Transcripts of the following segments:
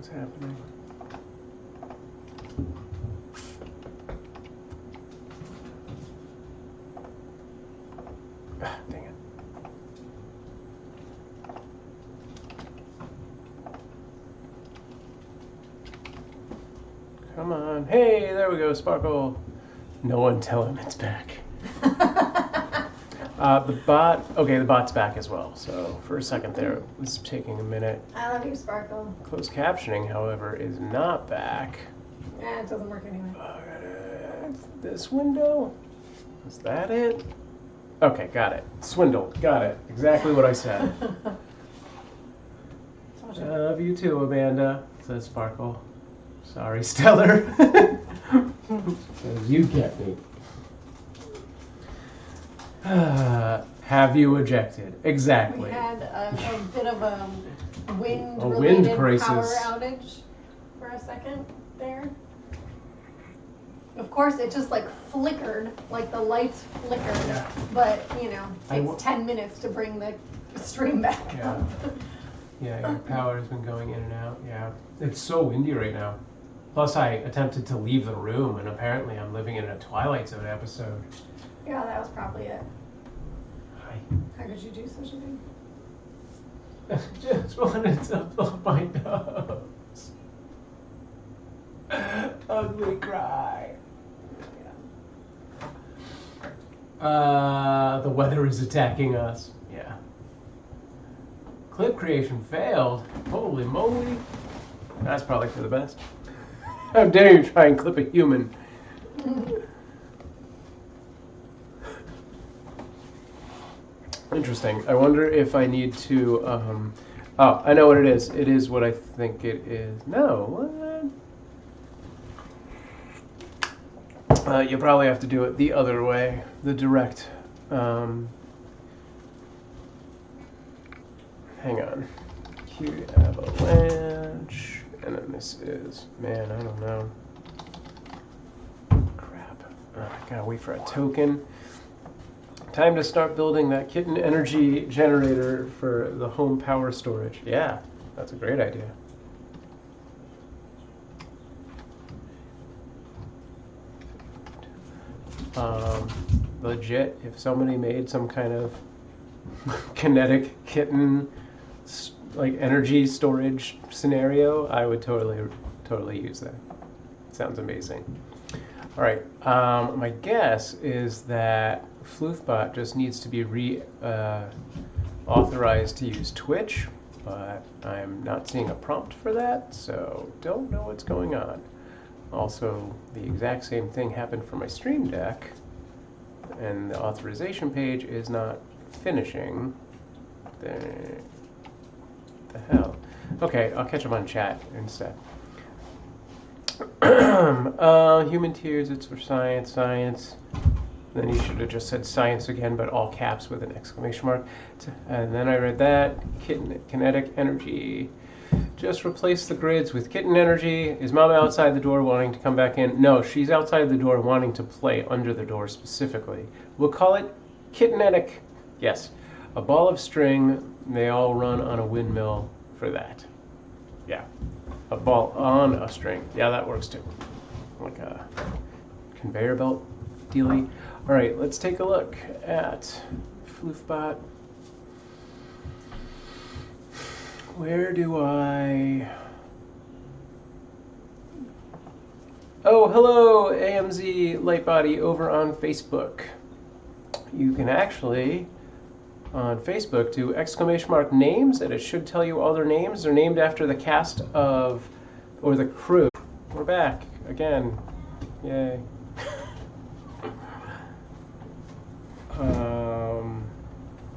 what's happening. Ah, dang it. Come on. Hey, there we go, Sparkle. No one tell him it's back. The bot's back as well. So for a second there, it was taking a minute. I love you, Sparkle. Closed captioning, however, is not back. Yeah, it doesn't work anyway. This window? Is that it? Okay, got it. Swindled. Got it. Exactly what I said. I love you too, Amanda, says Sparkle. Sorry, Stellar. You get me. Have you ejected? Exactly. We had a bit of a wind crisis. power outage for a second there. Of course, it just like flickered, like the lights flickered. Yeah. But, you know, it takes 10 minutes to bring the stream back up. Yeah, your power has been going in and out. Yeah. It's so windy right now. Plus, I attempted to leave the room, and apparently I'm living in a Twilight Zone episode. Yeah, that was probably it. Hi. How could you do such a thing? I just wanted to blow my nose. Ugly cry. The weather is attacking us. Yeah. Clip creation failed. Holy moly. That's probably for the best. How dare you try and clip a human? Interesting. I wonder if I need to, oh, I know what it is. It is what I think it is. No, what? You probably have to do it the other way, the direct. Hang on. Q avalanche, and then this is, man, I don't know. Crap. I gotta wait for a token. Time to start building that Kitten energy generator for the home power storage. Yeah, that's a great idea. Legit, if somebody made some kind of kinetic kitten like energy storage scenario, I would totally use that. Sounds amazing. All right, my guess is that Floofbot just needs to be authorized to use Twitch, but I'm not seeing a prompt for that, so don't know what's going on. Also, the exact same thing happened for my Stream Deck, and the authorization page is not finishing. The hell? Okay, I'll catch up on chat instead. Human tears, it's for science, science. Then you should have just said science again, but all caps with an exclamation mark. And then I read that. Kinetic energy. Just replace the grids with kitten energy. Is Mama outside the door wanting to come back in? No, she's outside the door wanting to play under the door specifically. We'll call it kittenetic. Yes. A ball of string. They all run on a windmill for that. Yeah. A ball on a string. Yeah, that works too. Like a conveyor belt dealy. All right, let's take a look at Floofbot. Where do I... Oh, hello, AMZ Lightbody over on Facebook. You can actually, on Facebook, do !names, and it should tell you all their names. They're named after the cast of, or the crew. We're back again. Yay.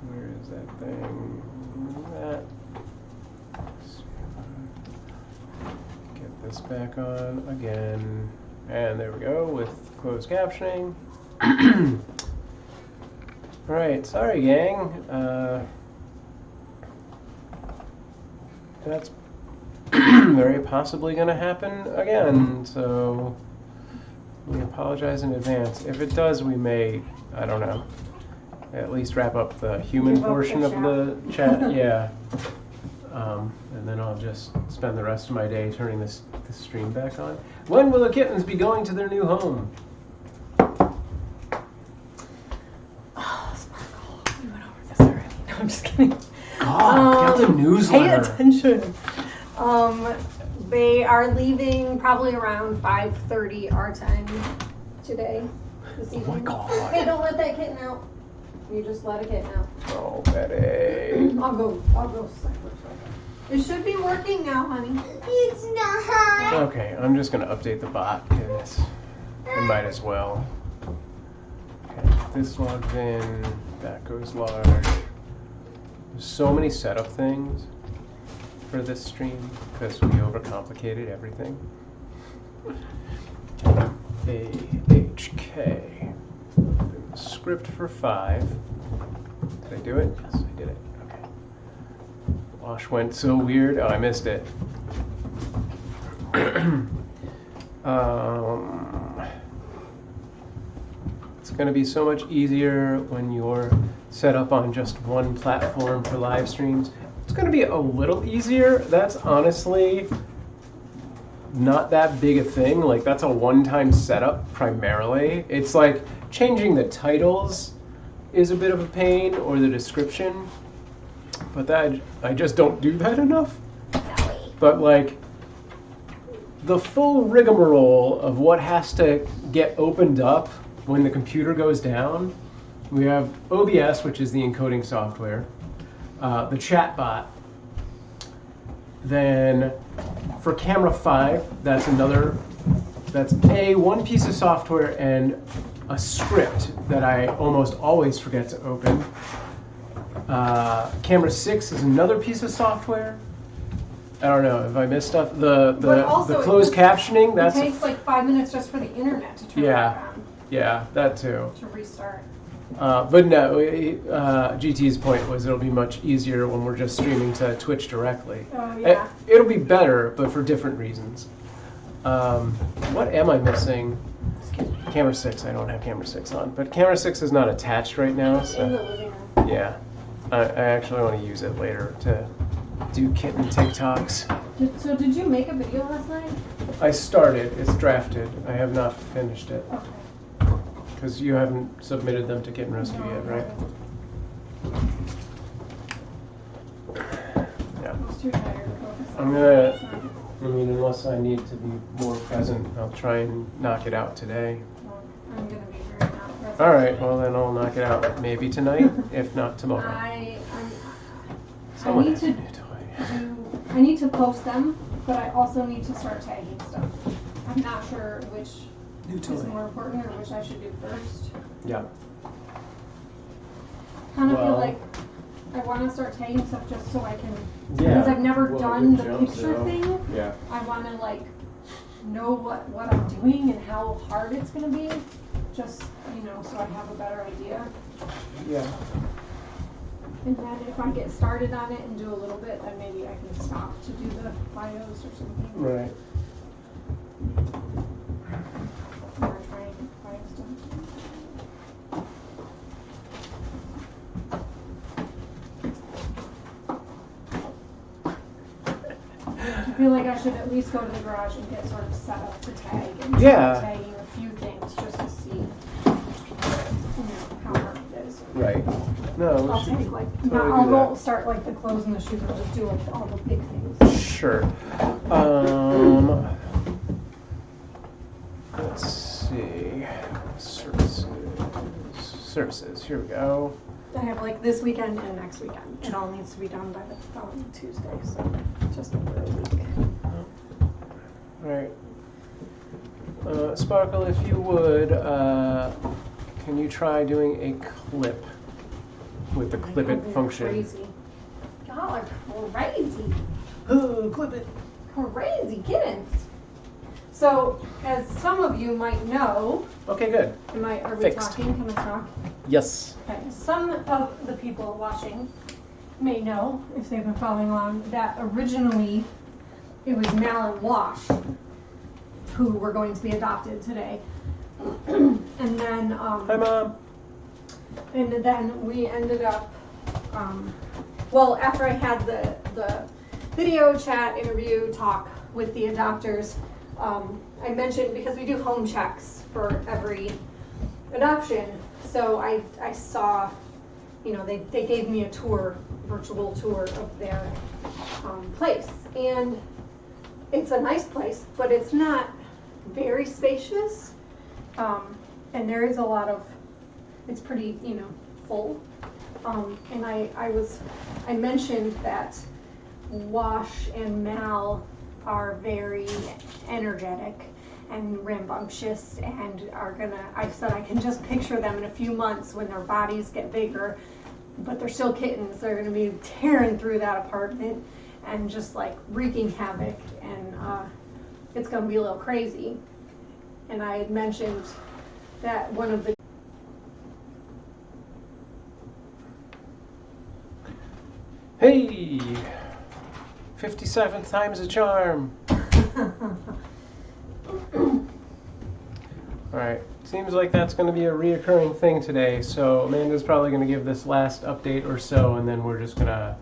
Where is that thing? That. Get this back on again. And there we go with closed captioning. Alright, sorry gang. That's very possibly going to happen again, so we apologize in advance. If it does, we may, I don't know, at least wrap up the human portion of the chat. Yeah. And then I'll just spend the rest of my day turning this stream back on. When will the kittens be going to their new home? Oh, Sparkle. We went over this already. No, I'm just kidding. God, get the newsletter. Pay attention. They are leaving probably around 5:30 our time today. This evening. Oh my God. Hey, don't let that kitten out. You just let a kitten out. Oh, Betty. I'll go separate. It should be working now, honey. It's not. Okay, I'm just gonna update the bot because I might as well. Okay, this logs in, that goes large. There's so many setup things for this stream because we overcomplicated everything. AHK. Script for 5. Did I do it? Yes, I did it. Okay. Wash went so weird. Oh, I missed it. It's going to be so much easier when you're set up on just one platform for live streams. It's going to be a little easier. That's honestly not that big a thing. Like, that's a one-time setup primarily. It's like changing the titles is a bit of a pain, or the description, but that I just don't do that enough. But like the full rigmarole of what has to get opened up when the computer goes down, we have OBS, which is the encoding software, the chat bot. Then for camera 5, that's one piece of software and a script that I almost always forget to open. Camera 6 is another piece of software. I don't know if I missed stuff. The closed captioning. It takes like 5 minutes just for the internet to turn back on. Yeah, that too. To restart. But no, GT's point was it'll be much easier when we're just streaming to Twitch directly. Oh yeah. It'll be better, but for different reasons. What am I missing? Camera 6, I don't have camera 6 on, but camera 6 is not attached right now, so In the living room. yeah. I actually want to use it later to do kitten TikToks. So did you make a video last night? I started, it's drafted. I have not finished it. Okay. Because you haven't submitted them to Kitten Rescue yet, right? Yeah. I was too tired to focus on I'm that. unless I need to be more present, I'll try and knock it out today. Well, I'm going to be very not present. All right, well then I'll knock it out maybe tonight, if not tomorrow. I Someone need has a to new toy. I need to post them, but I also need to start tagging stuff. I'm not sure which New is toy. more important or which I should do first. Yeah. Kind of feel Well- like I want to start tagging stuff just so I can, Yeah. because I've never Well, done good the jump, picture so- thing. Yeah. I want to like know what I'm doing and how hard it's going to be, just, so I have a better idea. Yeah. And then if I get started on it and do a little bit, then maybe I can stop to do the bios or something. Right. Or try and find stuff. I feel like I should at least go to the garage and get sort of set up to tag and start tagging a few things just to see how hard it is. Right. No, we I'll should take like, totally I'll do go that. start like the clothes and the shoes and just do like all the big things. Sure. Let's see. Services. Here we go. I have like this weekend and next weekend. It all needs to be done by the following Tuesday, so just over a week. All right. Sparkle, if you would, can you try doing a clip with the clip it function? Crazy. Y'all are crazy. Oh, clip it. Crazy kittens. So, as some of you might know, Okay, good. are we Fixed. talking? Can I talk? Yes. Okay. Some of the people watching may know, if they've been following along, that originally it was Mal and Wash who were going to be adopted today. And then, Hi, Mom. and then we ended up, well, after I had the video chat interview talk with the adopters, I mentioned, because we do home checks for every adoption, so I saw, you know, they gave me a tour, virtual tour of their place, and it's a nice place, but it's not very spacious, and there is a lot of, it's pretty, you know, full, and I mentioned that Wash and Mal are very energetic and rambunctious and are gonna, I said I can just picture them in a few months when their bodies get bigger, but they're still kittens. They're gonna be tearing through that apartment and just like wreaking havoc, and it's gonna be a little crazy. And I had mentioned that one of the Hey! 57th time's a charm. Alright, seems like that's going to be a reoccurring thing today, so Amanda's probably going to give this last update or so, and then we're just going to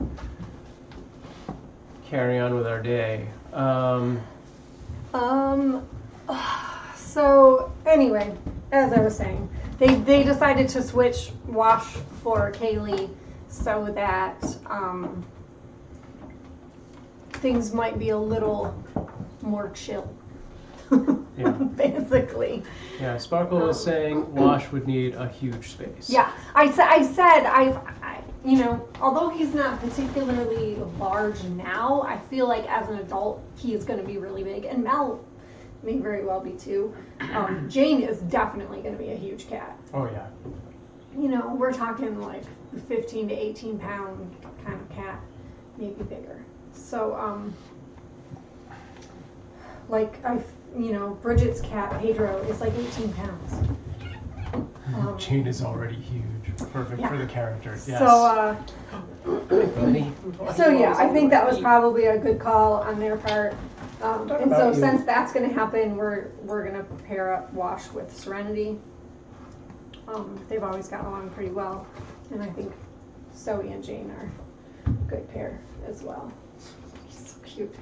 carry on with our day. So anyway, as I was saying, they decided to switch Wash for Kaylee so that things might be a little more chill. Yeah. Basically. Yeah, Sparkle was saying Wash would need a huge space. Yeah, I said, you know, although he's not particularly large now, I feel like as an adult he is going to be really big, and Mel may very well be too. Jane is definitely going to be a huge cat. Oh yeah. You know, we're talking like 15 to 18 pound kind of cat, maybe bigger. So, like you know, Bridget's cat, Pedro, is like 18 pounds. Jane is already huge. Perfect for the character. Yes. So, Hey, buddy. so yeah, I think that was probably a good call on their part. And so since that's going to happen, we're going to pair up Wash with Serenity. They've always gotten along pretty well, and I think Zoe and Jane are a good pair as well. He's so cute.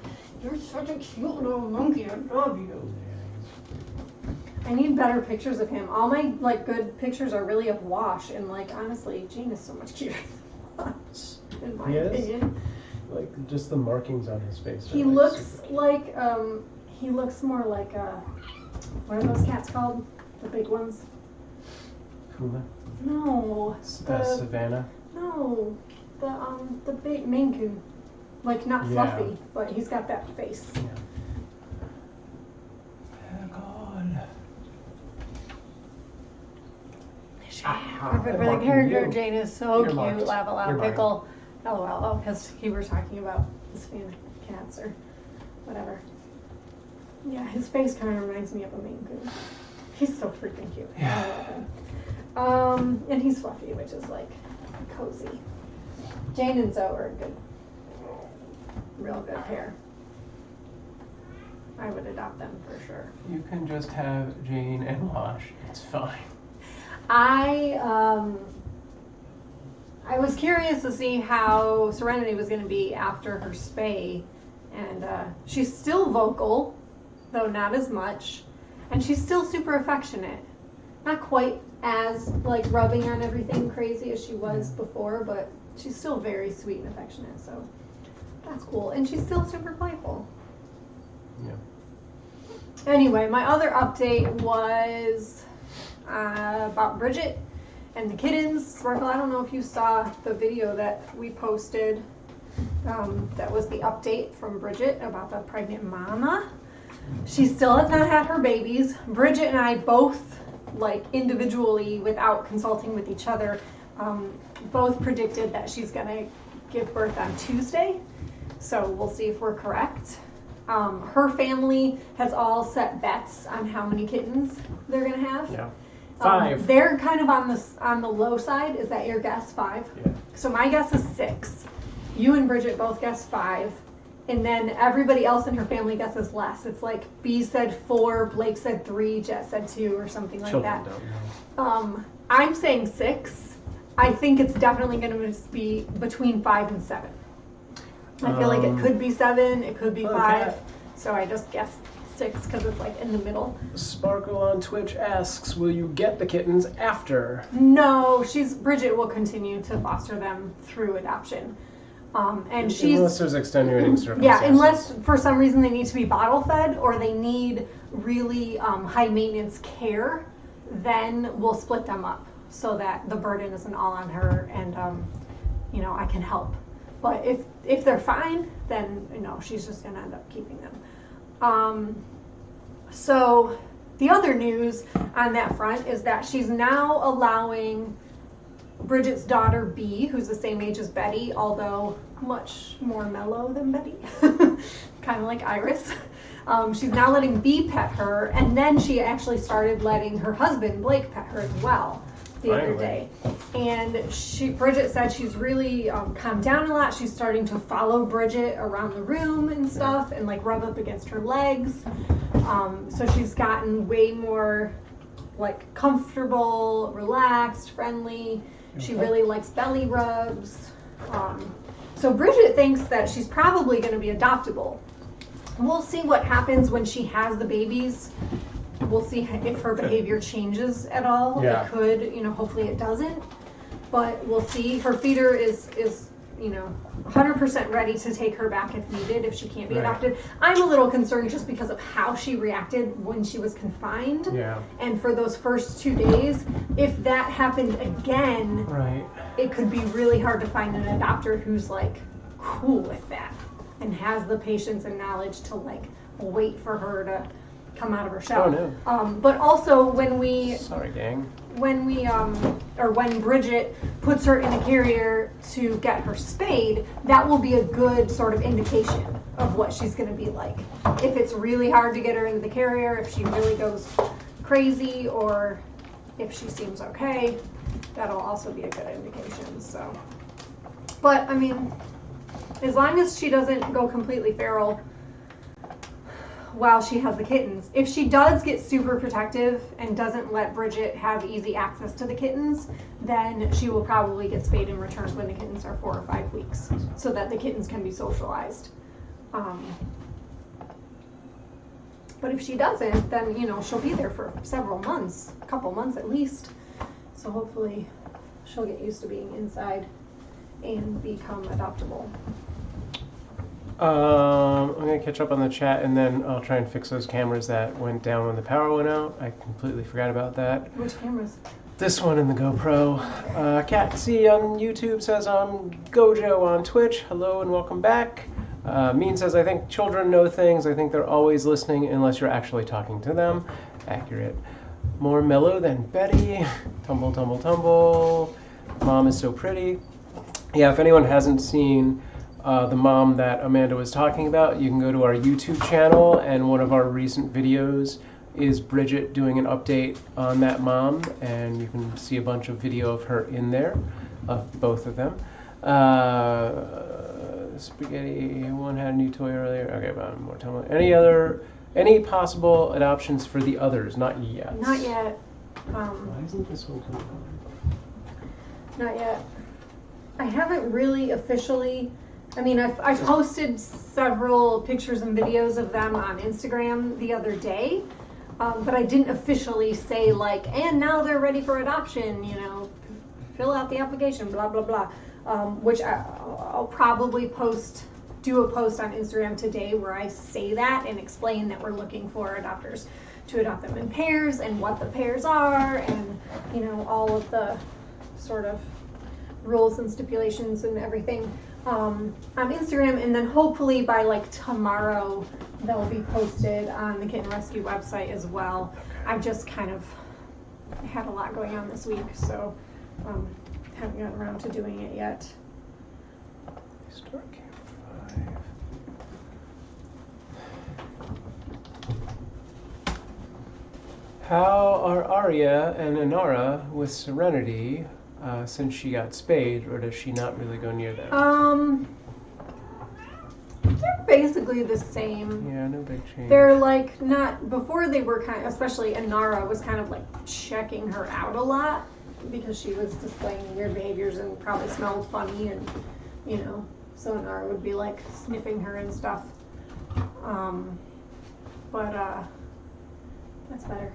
You're such a cute little monkey. I love you. I need better pictures of him. All my like good pictures are really of Wash, and like honestly, Jane is so much cuter than Wash, in my opinion. Like just the markings on his face. He looks like he looks more like what are those cats called? The big ones? Kuma? No. Savannah? No. The big Maine Coon. Like not fluffy, but he's got that face. Yeah. Oh God. Perfect for the character. Jane is so You're cute. marked. Laugh a lot, You're pickle. LOL. Oh, because he was talking about his fan of cats or whatever. Yeah, his face kind of reminds me of a Maine Coon. He's so freaking cute. Yeah. I love him. And he's fluffy, which is like cozy. Jane and Zoe are a good, real good pair. I would adopt them for sure. You can just have Jane and Wash. It's fine. I was curious to see how Serenity was going to be after her spay, and she's still vocal, though not as much, and she's still super affectionate. Not quite as like rubbing on everything crazy as she was before, but she's still very sweet and affectionate, so that's cool. And she's still super playful. Yeah. Anyway, my other update was about Bridget and the kittens. Sparkle, I don't know if you saw the video that we posted. That was the update from Bridget about the pregnant mama. She still has not had her babies. Bridget and I both, like individually, without consulting with each other, both predicted that she's gonna give birth on Tuesday. So we'll see if we're correct. Her family has all set bets on how many kittens they're gonna have. Yeah. 5. They're kind of on the low side. Is that your guess? 5? Yeah. So my guess is 6. You and Bridget both guessed 5. And then everybody else in her family guesses less. It's like B said 4, Blake said 3, Jet said 2, or something like Children that. don't know. I'm saying 6. I think it's definitely going to be between 5 and 7. I feel like it could be 7, it could be 5. Okay. So I just guessed 6 because it's like in the middle. Sparkle on Twitch asks, will you get the kittens after? No, Bridget will continue to foster them through adoption. And unless there's extenuating circumstances. Yeah, unless for some reason they need to be bottle fed or they need really high maintenance care, then we'll split them up so that the burden isn't all on her and I can help. But if they're fine, then she's just gonna end up keeping them. So the other news on that front is that she's now allowing Bridget's daughter B, who's the same age as Betty, although much more mellow than Betty, kind of like Iris. She's now letting B pet her, and then she actually started letting her husband Blake pet her as well the other day. And Bridget said she's really calmed down a lot. She's starting to follow Bridget around the room and stuff, and like rub up against her legs. So she's gotten way more like comfortable, relaxed, friendly. She really likes belly rubs. So Bridget thinks that she's probably going to be adoptable. We'll see what happens when she has the babies. We'll see if her behavior changes at all. Yeah. It could, hopefully it doesn't. But we'll see. Her feeder is 100% ready to take her back if needed, if she can't be adopted. I'm a little concerned just because of how she reacted when she was confined. Yeah. And for those first 2 days, if that happened again, it could be really hard to find an adopter who's like cool with that and has the patience and knowledge to like wait for her to come out of her shell. Oh no. But also when Bridget puts her in a carrier to get her spayed, that will be a good sort of indication of what she's going to be like. If it's really hard to get her in the carrier, if she really goes crazy, or if she seems okay, that'll also be a good indication. So, but I mean, as long as she doesn't go completely feral while she has the kittens. If she does get super protective and doesn't let Bridget have easy access to the kittens, then she will probably get spayed and returned when the kittens are 4 or 5 weeks, so that the kittens can be socialized. But if she doesn't, then she'll be there for several months, a couple months at least. So hopefully she'll get used to being inside and become adoptable. I'm going to catch up on the chat, and then I'll try and fix those cameras that went down when the power went out. I completely forgot about that. Which cameras? This one and the GoPro. Cat C on YouTube says, I'm Gojo on Twitch. Hello and welcome back. Mean says, I think children know things. I think they're always listening unless you're actually talking to them. Accurate. More mellow than Betty. Tumble, tumble, tumble. Mom is so pretty. Yeah, if anyone hasn't seen the mom that Amanda was talking about, you can go to our YouTube channel, and one of our recent videos is Bridget doing an update on that mom, and you can see a bunch of video of her in there, of both of them. Spaghetti, one had a new toy earlier. Okay, but more time. Any possible adoptions for the others? Not yet. Not yet. Why isn't this one coming on? Not yet. I haven't really officially. I mean, I posted several pictures and videos of them on Instagram the other day, but I didn't officially say like, and now they're ready for adoption, fill out the application, blah, blah, blah, which I'll probably do a post on Instagram today where I say that and explain that we're looking for adopters to adopt them in pairs and what the pairs are and, all of the sort of rules and stipulations and everything. On Instagram, and then hopefully by like tomorrow they'll be posted on the Kitten Rescue website as well. I've just kind of had a lot going on this week, so haven't gotten around to doing it yet. Start Camp 5. How are Arya and Inara with Serenity? Since she got spayed, or does she not really go near them? They're basically the same. Yeah, no big change. They're like not, before they were kind of, especially Inara was kind of like checking her out a lot because she was displaying weird behaviors and probably smelled funny and, So Nora would be like sniffing her and stuff. But that's better.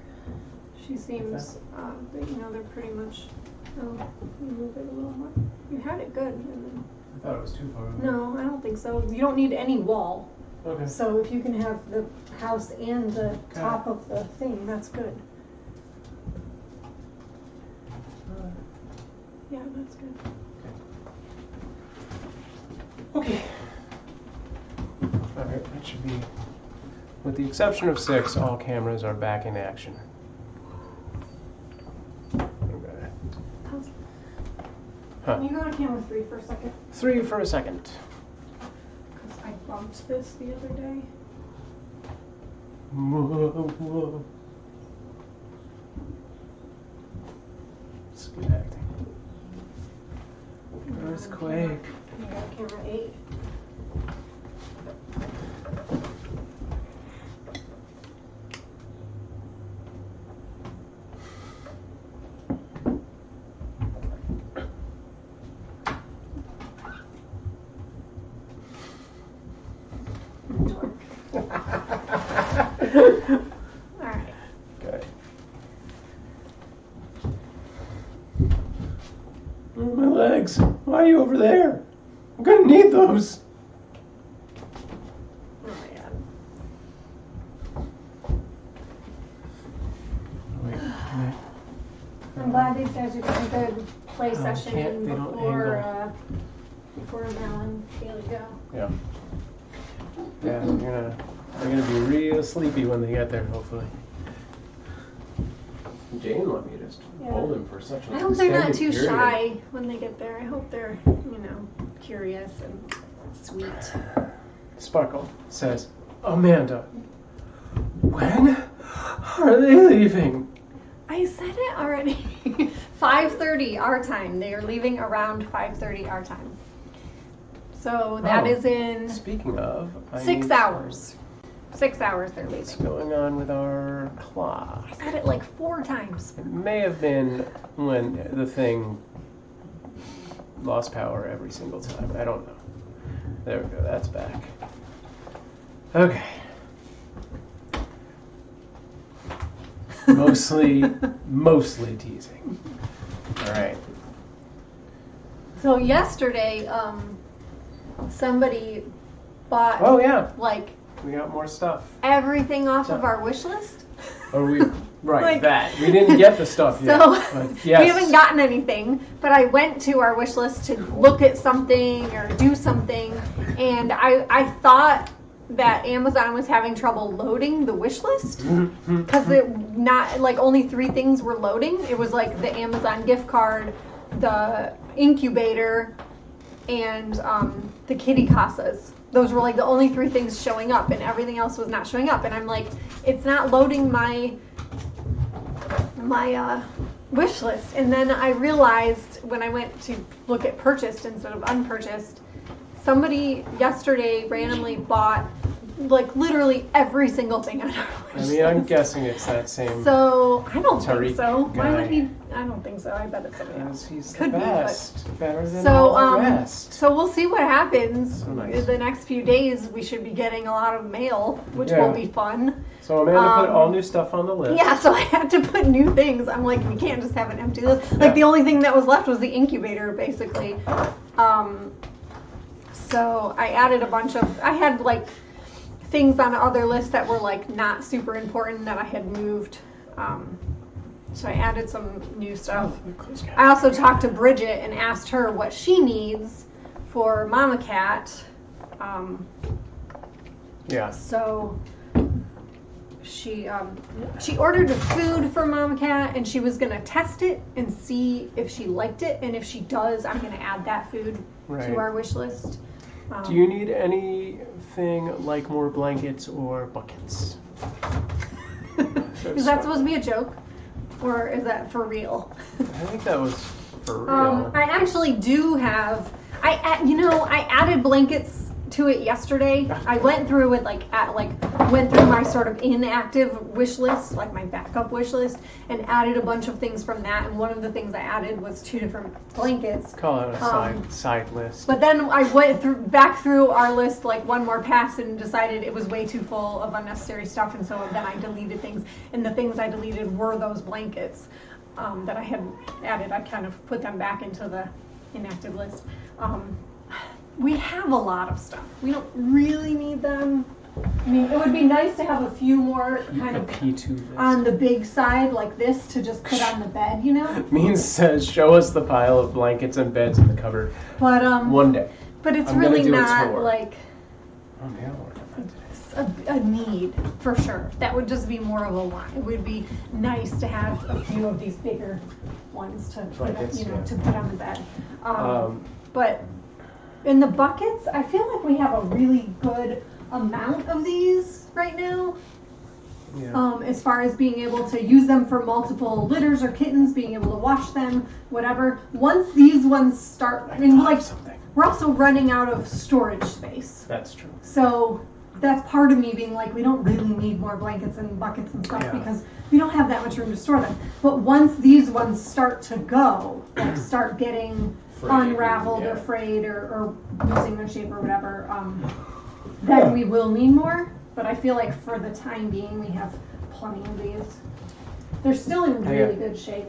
She seems, they're pretty much. Oh, you move it a little more. You had it good. And then, I thought it was too far away. no, I don't think so. You don't need any wall. Okay. So if you can have the house and the top of the thing, that's good. Yeah, that's good. Okay. Alright, that should be. With the exception of 6, all cameras are back in action. Okay. Huh. Can you go to camera 3 for a second? 3 for a second. Because I bumped this the other day. Whoa. It's good acting. Earthquake. You got camera 8. Alright. Okay. My legs. Why are you over there? I'm gonna need those. Oh my god. Wait, can I'm glad these guys are doing a good play Oh, session can't- in they don't before Mel and Bailey go. Yeah. Yeah, they're gonna be real sleepy when they get there, hopefully. Jane let me just hold him for such a I hope they're not extended too period. shy when they get there. I hope they're, curious and sweet. Sparkle says, Amanda, when are they leaving? I said it already. 5:30 our time. They are leaving around 5:30 our time. So that is in Speaking of, 6 hours. 6 hours they're What's leaving. going on with our clock? I said it like 4 times. It may have been when the thing lost power every single time. I don't know. There we go. That's back. Okay. Mostly teasing. All right. So yesterday, somebody bought Oh yeah, like we got more stuff. everything off of our wish list. Or we right Like- that we didn't get the stuff yet. So But yes. we haven't gotten anything, but I went to our wish list to look at something or do something, and I thought that Amazon was having trouble loading the wish list because it not like only 3 things were loading. It was like the Amazon gift card, the incubator, and the kitty casas. Those were like the only 3 things showing up, and everything else was not showing up. And I'm like, it's not loading my wish list. And then I realized when I went to look at purchased instead of unpurchased, somebody yesterday randomly bought like literally every single thing on our wish I list. mean, I'm guessing it's that same. So I don't Tariq think so. Why guy. would he? I don't think so. I bet it's somebody else. Because he's Could the be, but- best. Better than So all the rest. so we'll see what happens. So nice. The next few days we should be getting a lot of mail, which Yeah. will be fun. So Amanda put all um, new stuff on the list. Yeah, so I had to put new things. I'm like, we can't just have an empty list. Like the only thing that was left was the incubator, basically. So I added a bunch of. I had like things on other lists that were like not super important that I had moved. So I added some new stuff. I also talked to Bridget and asked her what she needs for Mama Cat. Yeah. So she ordered the food for Mama Cat, and she was gonna test it and see if she liked it, and if she does, I'm gonna add that food Right. to our wish list. Do you need anything like more blankets or buckets? Is that supposed to be a joke, or is that for real? I think that was for real. I actually do have. I added blankets to it yesterday. I went through it went through my sort of inactive wish list, like my backup wish list, and added a bunch of things from that. And one of the things I added was 2 different blankets. Call it a side list. But then I went back through our list like one more pass and decided it was way too full of unnecessary stuff, and so then I deleted things. And the things I deleted were those blankets that I had added. I kind of put them back into the inactive list. We have a lot of stuff. We don't really need them. I mean, it would be nice to have a few more kind of P2 list. on the big side like this to just put on the bed, you know? Means says, show us the pile of blankets and beds in the cupboard. But one day. But it's I'm really gonna do a not tour. like Oh, yeah, I'll work on that today. a need for sure. That would just be more of a want. It would be nice to have a few of these bigger ones to Blankets, to put on the bed. Um, But in the buckets, I feel like we have a really good amount of these right now. Yeah. As far as being able to use them for multiple litters or kittens, being able to wash them, whatever. Once these ones start, I mean, like, something. we're also running out of storage space. That's true. So that's part of me being like, we don't really need more blankets and buckets and stuff Yeah. because we don't have that much room to store them. But once these ones start to go, like start getting unraveled or frayed or losing their shape or whatever, then we will need more. But I feel like for the time being, we have plenty of these. They're still in really good shape.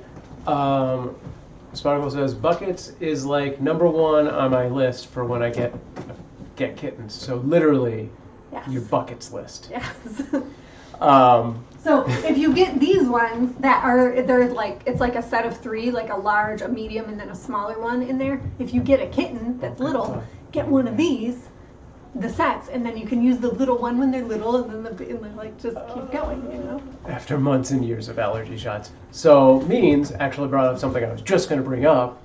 Sparkle says buckets is like #1 on my list for when I get kittens. So literally, Yes. your buckets list. Yes. So if you get these ones they're like, it's like a set of 3, like a large, a medium, and then a smaller one in there. If you get a kitten that's little, get one of these, the sets, and then you can use the little one when they're little, and then like just keep going, you know. After months and years of allergy shots. So Means actually brought up something I was just going to bring up.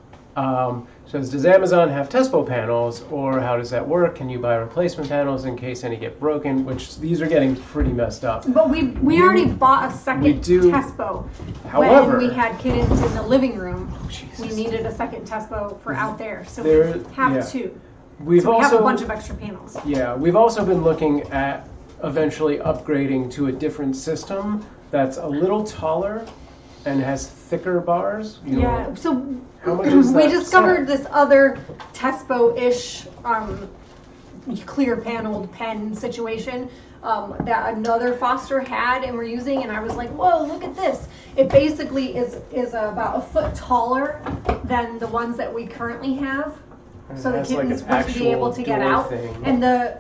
Says, does Amazon have Tespo panels, or how does that work? Can you buy replacement panels in case any get broken? Which these are getting pretty messed up. But we already bought a second do. Tespo. However, when we had kittens in the living room, Jesus. we needed a second Tespo for out there, so we Yeah. have 2. We've So we also have a bunch of extra panels. Yeah, we've also been looking at eventually upgrading to a different system that's a little taller and has thicker bars. You Yeah, know, so how much is we that discovered set? this other Tespo-ish clear paneled pen situation that another foster had and we're using, and I was like, whoa, look at this. It basically is about a foot taller than the ones that we currently have. And So it the has, like, kittens an would be able actual to get door out. thing. And the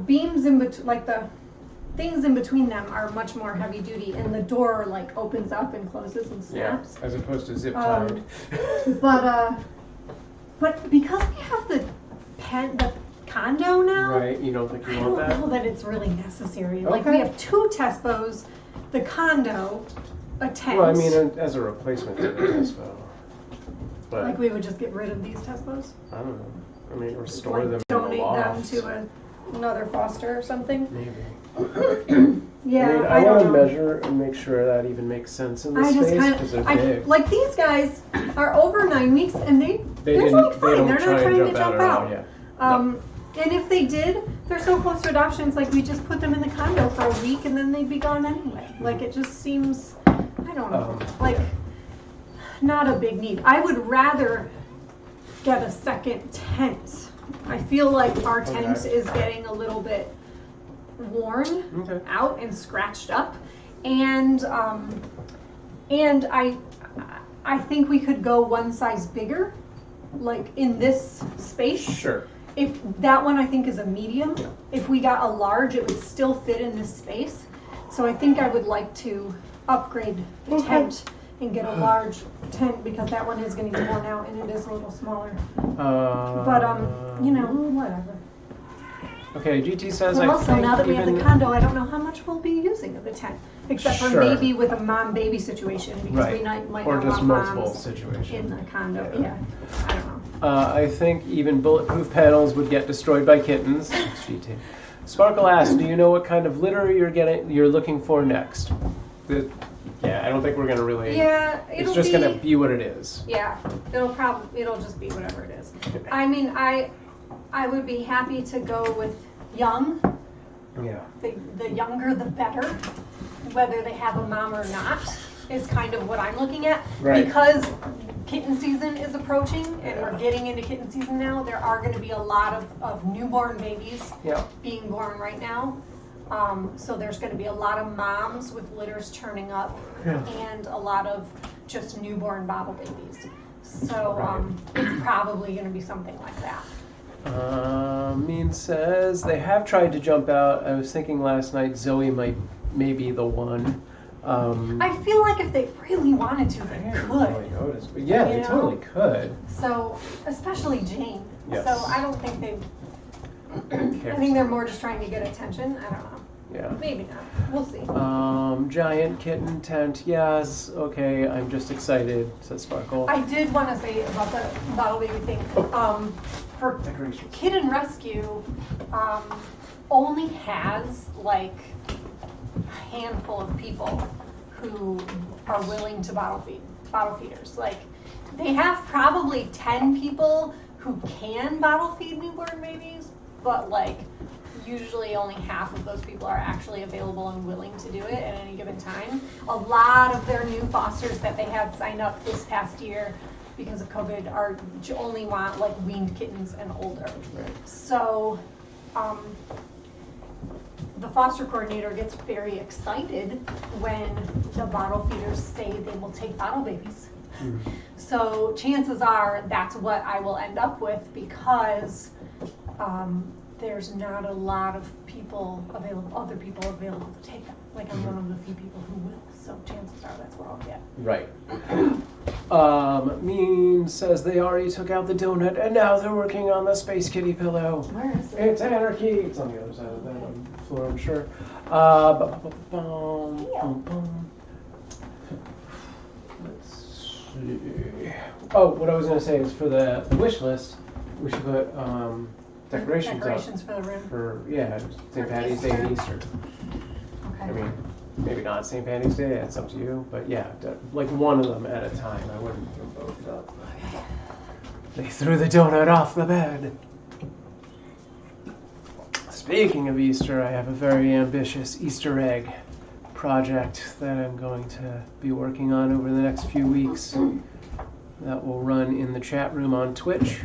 beams in between, like the things in between them are much more heavy duty, and the door like opens up and closes and snaps. Yeah, as opposed to zip tied. But because we have the condo now, Right, you don't think I you don't want that? know that it's really necessary. Like we Okay. have 2 Tespos, the condo, a tent. Well, I mean, as a replacement to the Tespo. But like we would just get rid of these Tespos, I don't know. I mean, or store like them in donate the them loft. to another foster or something. Maybe. Yeah, I mean, I I don't want to know. measure and make sure that even makes sense in I this just space kind because of, they're big. like these guys are over 9 weeks and they're didn't- like fine. don't They're not trying to jump at all, out. yeah. And if they did, they're so close to adoption. It's like we just put them in the condo for a week and then they'd be gone anyway. Like it just seems, I don't know, like not a big need. I would rather get a second tent. I feel like our tent is getting a little bit worn out and scratched up, and I think we could go one size bigger, like in this space. Sure. If that one I think is a medium. If we got a large, it would still fit in this space. So I think I would like to upgrade the tent and get a large tent because that one is going to be worn out and it is a little smaller. But you know, whatever. Okay, GT says But I also, think now that we have the even- condo, I don't know how much we'll be using of the tent, except for Sure. maybe with a mom-baby situation because we might or not just want multiple moms situations. in the condo. Yeah, I don't know. I think even bulletproof panels would get destroyed by kittens. GT. Sparkle asks, do you know what kind of litter you're looking for next? Yeah, I don't think we're gonna really. Yeah, It's just gonna be what it is. Yeah, it'll just be whatever it is. I mean, I would be happy to go with young. Yeah. The younger the better, whether they have a mom or not, is kind of what I'm looking at. Right. Because kitten season is approaching and we're getting into kitten season now, there are going to be a lot of newborn babies being born right now. So there's going to be a lot of moms with litters turning up and a lot of just newborn bottle babies. So it's probably going to be something like that. Mean says they have tried to jump out. I was thinking last night Zoe may be the one. I feel like if they really wanted to, they could. Really noticed. But yeah, they totally could. So, especially Jane. Yes. So I don't think they. I think they're more just trying to get attention. I don't know. Yeah. Maybe not. We'll see. Giant kitten tent. Yes. Okay. I'm just excited. Says Sparkle. I did want to say about the bottle baby thing. For Kitten Rescue, only has like a handful of people who are willing to bottle feeders. Like they have probably 10 people who can bottle feed newborn babies, but like usually only half of those people are actually available and willing to do it at any given time. A lot of their new fosters that they had signed up this past year because of COVID are only want like weaned kittens and older. Right. So the foster coordinator gets very excited when the bottle feeders say they will take bottle babies. So chances are that's what I will end up with because there's not a lot of other people available to take them. Like I'm one of the few people who will. So chances are that's what I'll get. Right. Mean says they already took out the donut and now they're working on the Space Kitty pillow. Where is it? It's anarchy. It's on the other side of that floor, I'm sure. Let's see. Oh, what I was going to say is for the wish list, we should put decorations up. For the room. For St. Patty's Day and Easter. Okay. I mean, maybe not St. Patty's Day, it's up to you, but yeah, like one of them at a time. I wouldn't do both up. They threw the donut off the bed. Speaking of Easter, I have a very ambitious Easter egg project that I'm going to be working on over the next few weeks. That will run in the chat room on Twitch.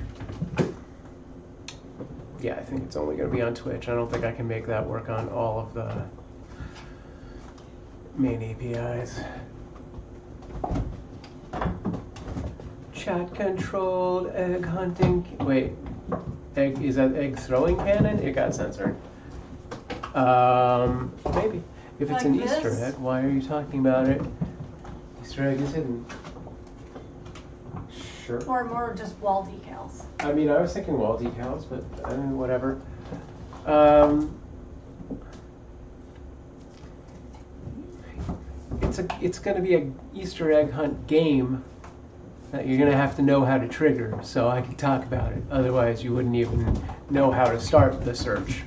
Yeah, I think it's only going to be on Twitch. I don't think I can make that work on all of the main APIs. Chat controlled egg hunting. Wait, is that egg throwing cannon? It got censored. Maybe. If it's like an this? Easter egg, why are you talking about it? Easter egg is hidden. Sure. Or more just wall decals. I mean, I was thinking wall decals, but whatever. It's going to be an Easter egg hunt game that you're going to have to know how to trigger, so I can talk about it. Otherwise, you wouldn't even know how to start the search.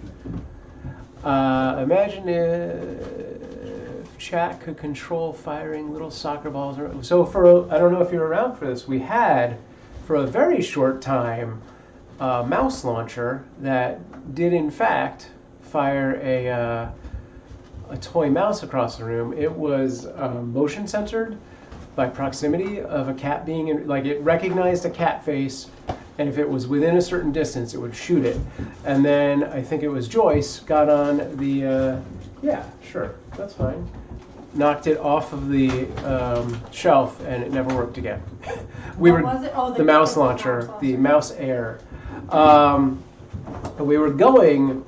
Imagine if chat could control firing little soccer balls. So I don't know if you're around for this, we had, for a very short time, a mouse launcher that did in fact fire a toy mouse across the room. It was motion censored by proximity of a cat being in, like it recognized a cat face, and if it was within a certain distance, it would shoot it. And then I think it was Joyce got on the, yeah, sure, that's fine. Knocked it off of the shelf, and it never worked again. What was it? Oh, the mouse launcher, the mouse air. We were going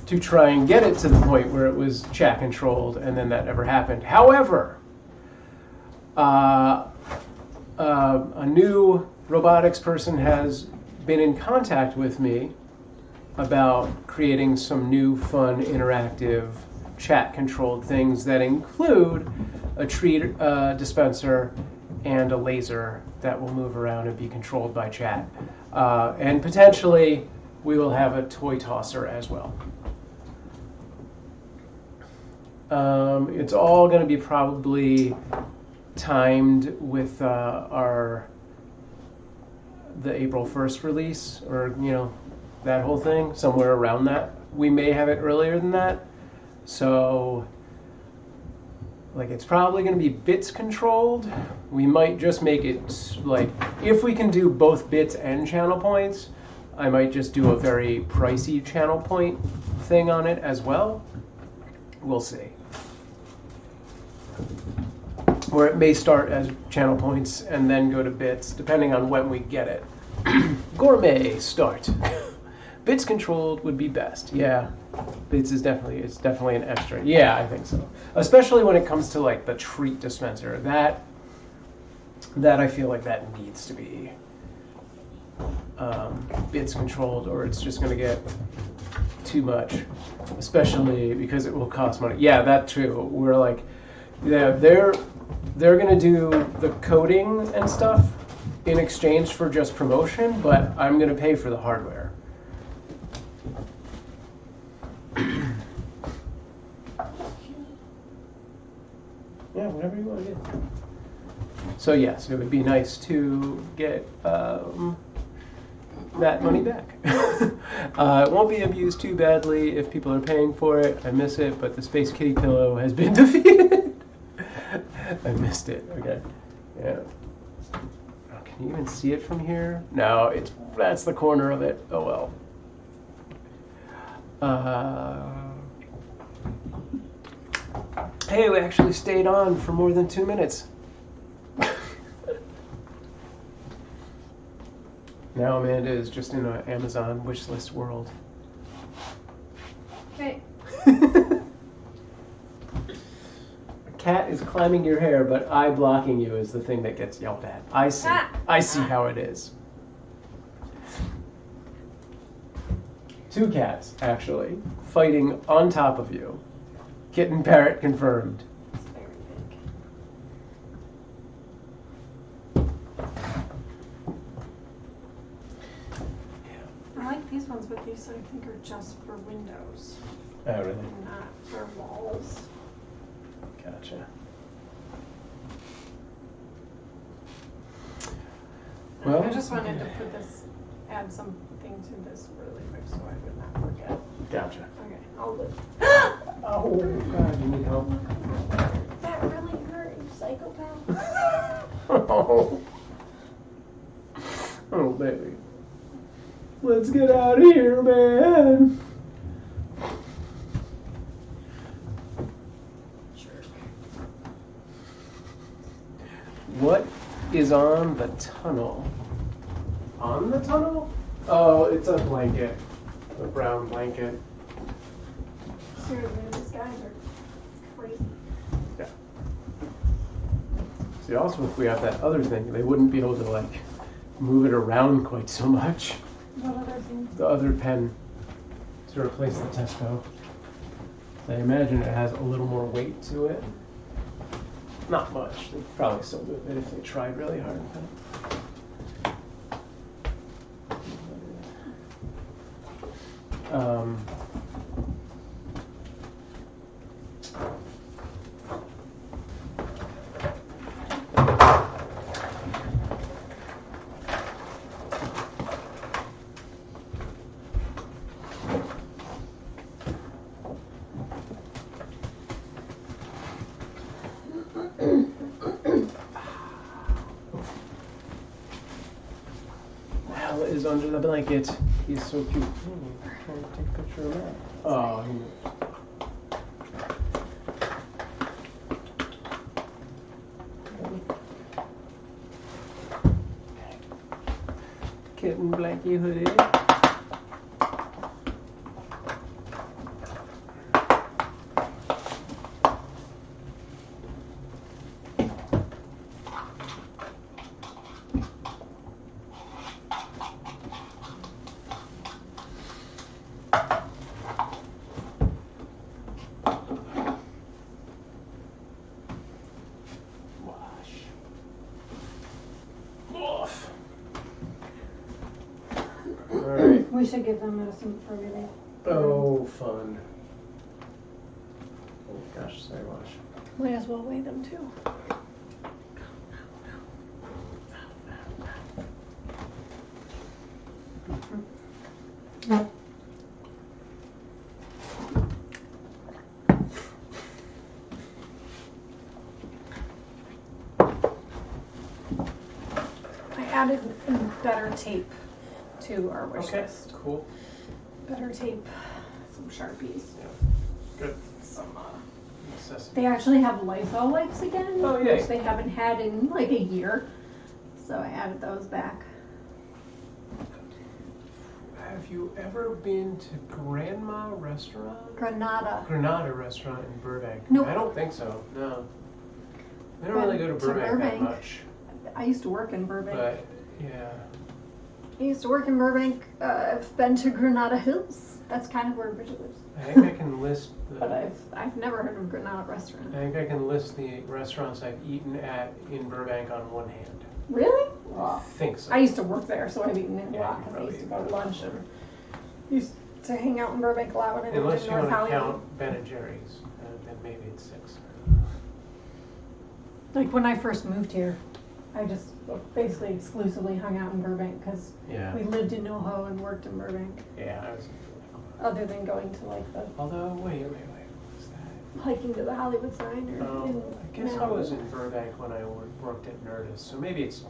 to try and get it to the point where it was chat controlled, and then that never happened. However, a new robotics person has been in contact with me about creating some new fun interactive chat controlled things that include a treat dispenser and a laser that will move around and be controlled by chat. And potentially we will have a toy tosser as well. It's all going to be probably timed with the April 1st release, or that whole thing, somewhere around that. We may have it earlier than that. So, like, it's probably going to be bits controlled. We might just make it, like, if we can do both bits and channel points, I might just do a very pricey channel point thing on it as well. We'll see. Or it may start as channel points and then go to bits, depending on when we get it. Gourmet start. Bits controlled would be best. Yeah, bits is definitely an extra. Yeah, I think so. Especially when it comes to like the treat dispenser. That I feel like that needs to be bits controlled, or it's just going to get too much. Especially because it will cost money. Yeah, that too. We're like, yeah, they're going to do the coding and stuff in exchange for just promotion, but I'm going to pay for the hardware. Yeah, whatever you want to get. So yes, it would be nice to get that money back. It won't be abused too badly if people are paying for it. I miss it, but the Space Kitty pillow has been defeated. I missed it. Okay. Yeah. Oh, can you even see it from here? No, that's the corner of it. Oh well. Hey, we actually stayed on for more than 2 minutes. Now Amanda is just in an Amazon wishlist world. Okay. Cat is climbing your hair, but eye blocking you is the thing that gets yelled at. I see. I see how it is. 2 cats, actually, fighting on top of you. Kitten parrot confirmed. It's very big. I like these ones, but these I think are just for windows. Oh, really? And not for walls. Gotcha. Well, I just wanted to add something to this really quick so I would not forget. Gotcha. Okay, I'll do. Oh, God, you need help. That really hurt, you psychopath. Oh. Oh, baby. Let's get out of here, man. Jerk. What is on the tunnel? On the tunnel? Oh, it's a blanket. A brown blanket. Seriously, these guys are crazy. Yeah. See, also if we have that other thing, they wouldn't be able to, like, move it around quite so much. What other thing? The other pen to replace the Tesco. I imagine it has a little more weight to it. Not much. They'd probably still do it if they tried really hard. Hell is under the blanket. He's so cute. Trying to take a picture of that. Oh, Kitten blankie hoodie. We should give them medicine for relief. Oh, fun. Oh gosh, sorry, wash. Might as well weigh them too. added better tape to our wish Okay, list. cool. Better tape, some Sharpies. Yeah, good. Some, Necessity. they actually have Lysol wipes again, Oh, yay. which they haven't had in like a year. So I added those back. Have you ever been to Grandma Restaurant? Granada. Restaurant in Burbank? Nope. I don't think so, no. I don't really go to Burbank that much. I used to work in Burbank. But, yeah. I used to work in Burbank. I've been to Granada Hills. That's kind of where Bridget lives. I think I can list But I've never heard of Granada Restaurant. I think I can list the restaurants I've eaten at in Burbank on one hand. Really? I Well, think so. I used to work there, so I've eaten it a Yeah, lot you because I used to probably go to lunch and used to hang out in Burbank a lot when I lived Unless in you North want to Hollywood. count Ben and Jerry's, then maybe it's 6. Like when I first moved here, I just basically exclusively hung out in Burbank because Yeah. we lived in NoHo and worked in Burbank. Yeah, I was. Other than going to like the Although, wait, what's that? hiking to the Hollywood sign or I guess I was in Burbank when I worked at Nerdist, so maybe it's.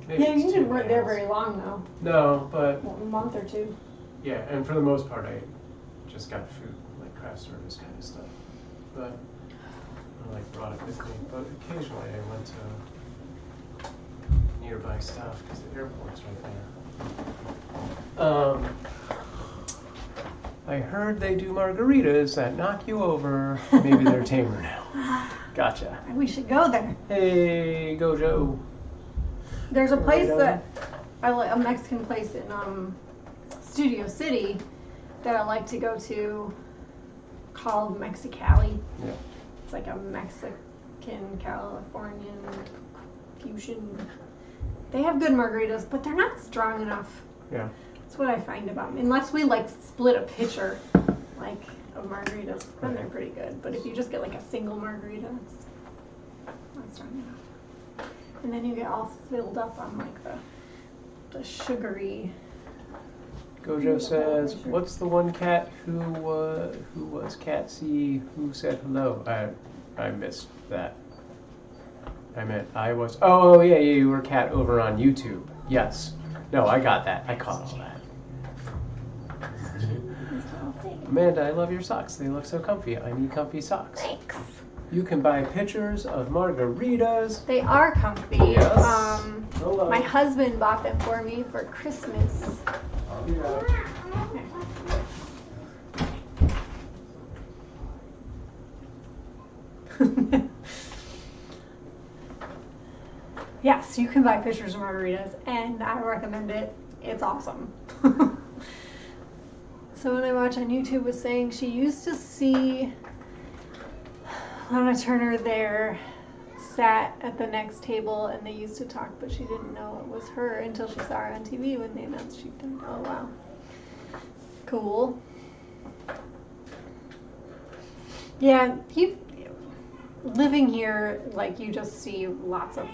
Yeah, you it's didn't 2 work there hands. very long though. No, but A month or two. yeah, and for the most part, I just got food, like craft service kind of stuff. But I like brought it with me. But occasionally, I went to nearby stuff because the airport's right there. I heard they do margaritas that knock you over. Maybe they're tamer now. Gotcha. We should go there. Hey, go Joe. There's a place Burrito. that I like, a Mexican place in Studio City that I like to go to called Mexicali. Yeah. It's like a Mexican Californian fusion. They have good margaritas, but they're not strong enough. Yeah. That's what I find about them. Unless we like split a pitcher, like of margaritas, then they're pretty good. But if you just get like a single margarita, it's not strong enough. And then you get all filled up on like the sugary. Gojo says, "What's the one cat who was Cat C who said hello?" I missed that. I meant I was. Oh yeah, you were Cat over on YouTube. Yes. No, I got that. I caught all that. Amanda, I love your socks. They look so comfy. I need comfy socks. Thanks. You can buy pictures of margaritas. They are comfy. Yes. Hello. My husband bought them for me for Christmas. I'll be back. Yes, you can buy pictures of margaritas, and I recommend it. It's awesome. Someone I watch on YouTube was saying she used to see Lana Turner there, sat at the next table, and they used to talk, but she didn't know it was her until she saw her on TV when they announced she died. Oh, wow. Cool. Yeah, living here, like, you just see lots of,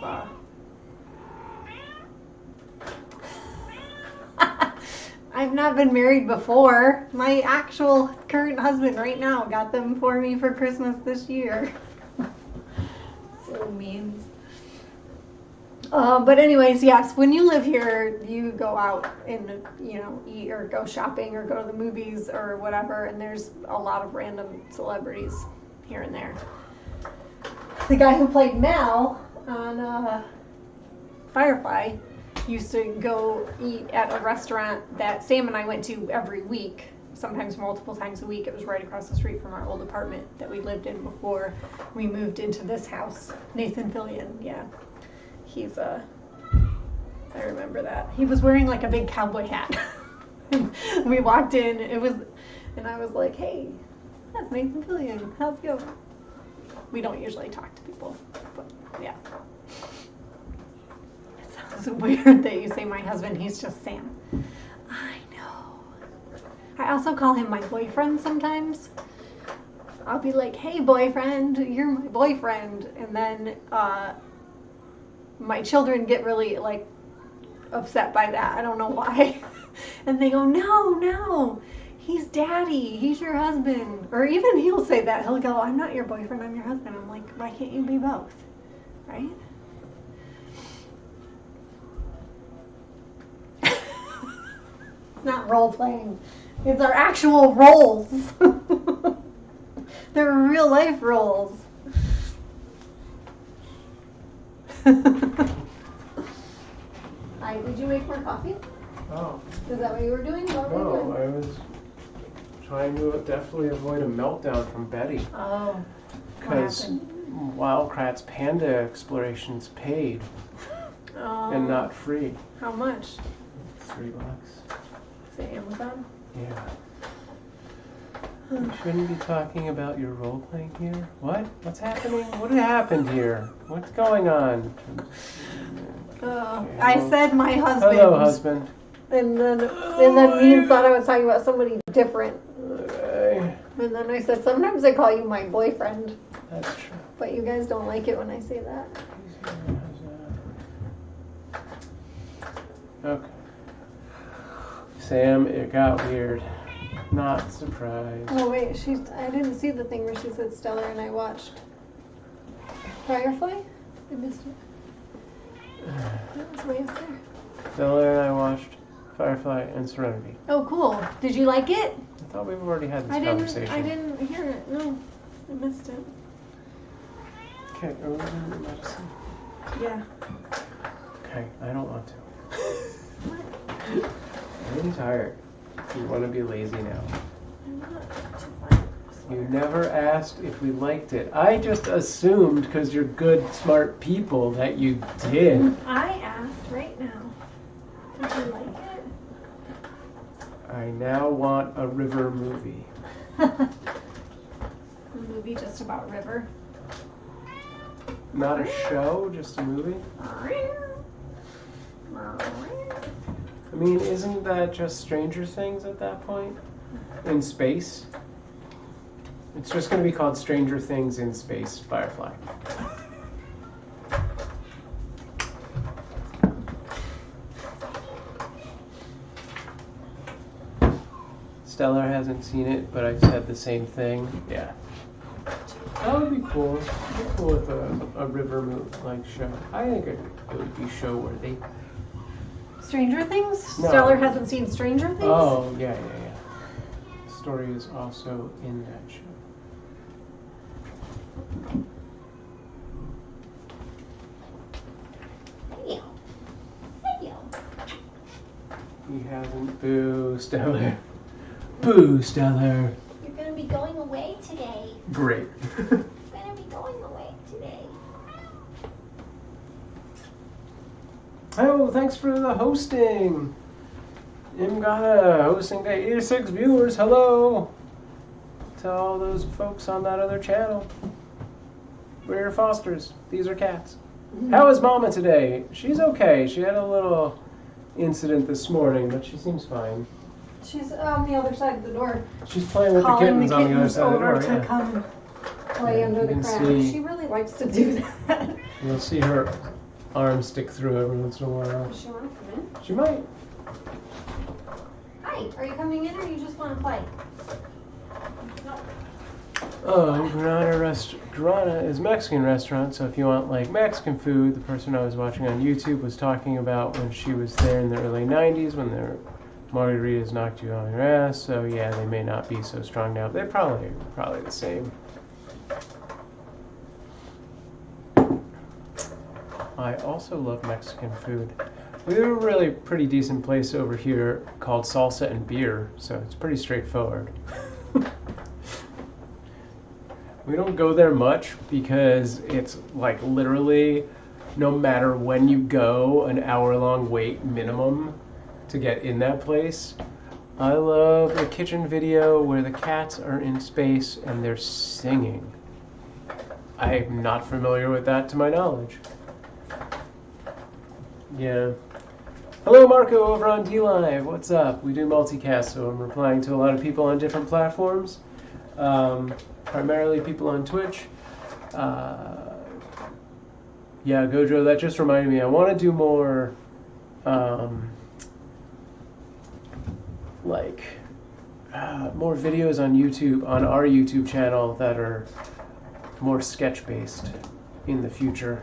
I've not been married before. My actual current husband right now got them for me for Christmas this year. So mean. But anyways, yes, when you live here, you go out and, eat or go shopping or go to the movies or whatever, and there's a lot of random celebrities here and there. The guy who played Mal on Firefly used to go eat at a restaurant that Sam and I went to every week, sometimes multiple times a week. It was right across the street from our old apartment that we lived in before we moved into this house. Nathan Fillion, yeah. He's I remember that. He was wearing like a big cowboy hat. We walked in, and I was like, hey, that's Nathan Fillion, how's it going? We don't usually talk to people, but yeah. It sounds weird that you say my husband, he's just Sam. I know. I also call him my boyfriend sometimes. I'll be like, hey boyfriend, you're my boyfriend. And then my children get really like upset by that. I don't know why. And they go, no, he's daddy, he's your husband. Or even he'll say that. He'll go, I'm not your boyfriend, I'm your husband. I'm like, why can't you be both? Right? not role playing. It's our actual roles. They're real life roles. Hi, did you make more coffee? Oh. Is that what you were doing? What were you No, doing? I was trying to definitely avoid a meltdown from Betty. Oh. Because Wildcrat's Panda Explorations paid Oh. and not free. How much? $3. Is it Amazon? Yeah. You shouldn't be talking about your role playing here. What? What's happening? What happened here? What's going on? I said my husband. Hello, husband. And then me thought I was talking about somebody different. Okay. And then I said, sometimes I call you my boyfriend. That's true. But you guys don't like it when I say that. Okay. Sam, it got weird. Not surprised. Oh wait, I didn't see the thing where she said Stellar and I watched Firefly? I missed it. That was way up there. Stella and I watched Firefly and Serenity. Oh cool. Did you like it? I thought we've already had this conversation. I didn't hear it. No. I missed it. Okay, are we doing the medicine? Yeah. Okay, I don't want to. I'm really tired. You want to be lazy now. I'm not. You never asked if we liked it. I just assumed, because you're good, smart people, that you did. I asked right now. Did you like it? I now want a river movie. A movie just about River. Not a show, just a movie? I mean, isn't that just Stranger Things at that point? In space? It's just going to be called Stranger Things in Space, Firefly. Stellar hasn't seen it, but I've said the same thing. Yeah. That would be cool. I'd be cool with a river like show. I think it would be show worthy. Stranger Things? No. Stellar hasn't seen Stranger Things? Oh, yeah. The story is also in that show. He hasn't. Boo, Stellar. Boo, Stellar. You're gonna be going away today. Great. You're gonna be going away today. Oh, thanks for the hosting. Imgana hosting to 86 viewers. Hello to all those folks on that other channel. We're your fosters. These are cats. How is Mama today? She's okay. She had a little incident this morning, but she seems fine. She's on the other side of the door. She's playing with the Calling kittens on the other side of the door. over to Yeah. come play under the can cracks. see- She really likes to do that. You'll see her arm stick through every once in a while. Does she want to come in? She might. Hi, are you coming in or you just want to play? Oh, Grana is Mexican restaurant, so if you want like Mexican food, the person I was watching on YouTube was talking about when she was there in the early 90s when their margaritas knocked you on your ass, so yeah, they may not be so strong now, but they're probably the same. I also love Mexican food. We have a really pretty decent place over here called Salsa and Beer, so it's pretty straightforward. We don't go there much because it's like literally no matter when you go, an hour-long wait minimum to get in that place. I love a kitchen video where the cats are in space and they're singing. I'm not familiar with that to my knowledge. Yeah. Hello Marco over on DLive. What's up? We do multicast, so I'm replying to a lot of people on different platforms. Primarily people on Twitch. Yeah, Gojo, that just reminded me. I want to do more, more videos on YouTube, on our YouTube channel that are more sketch-based in the future.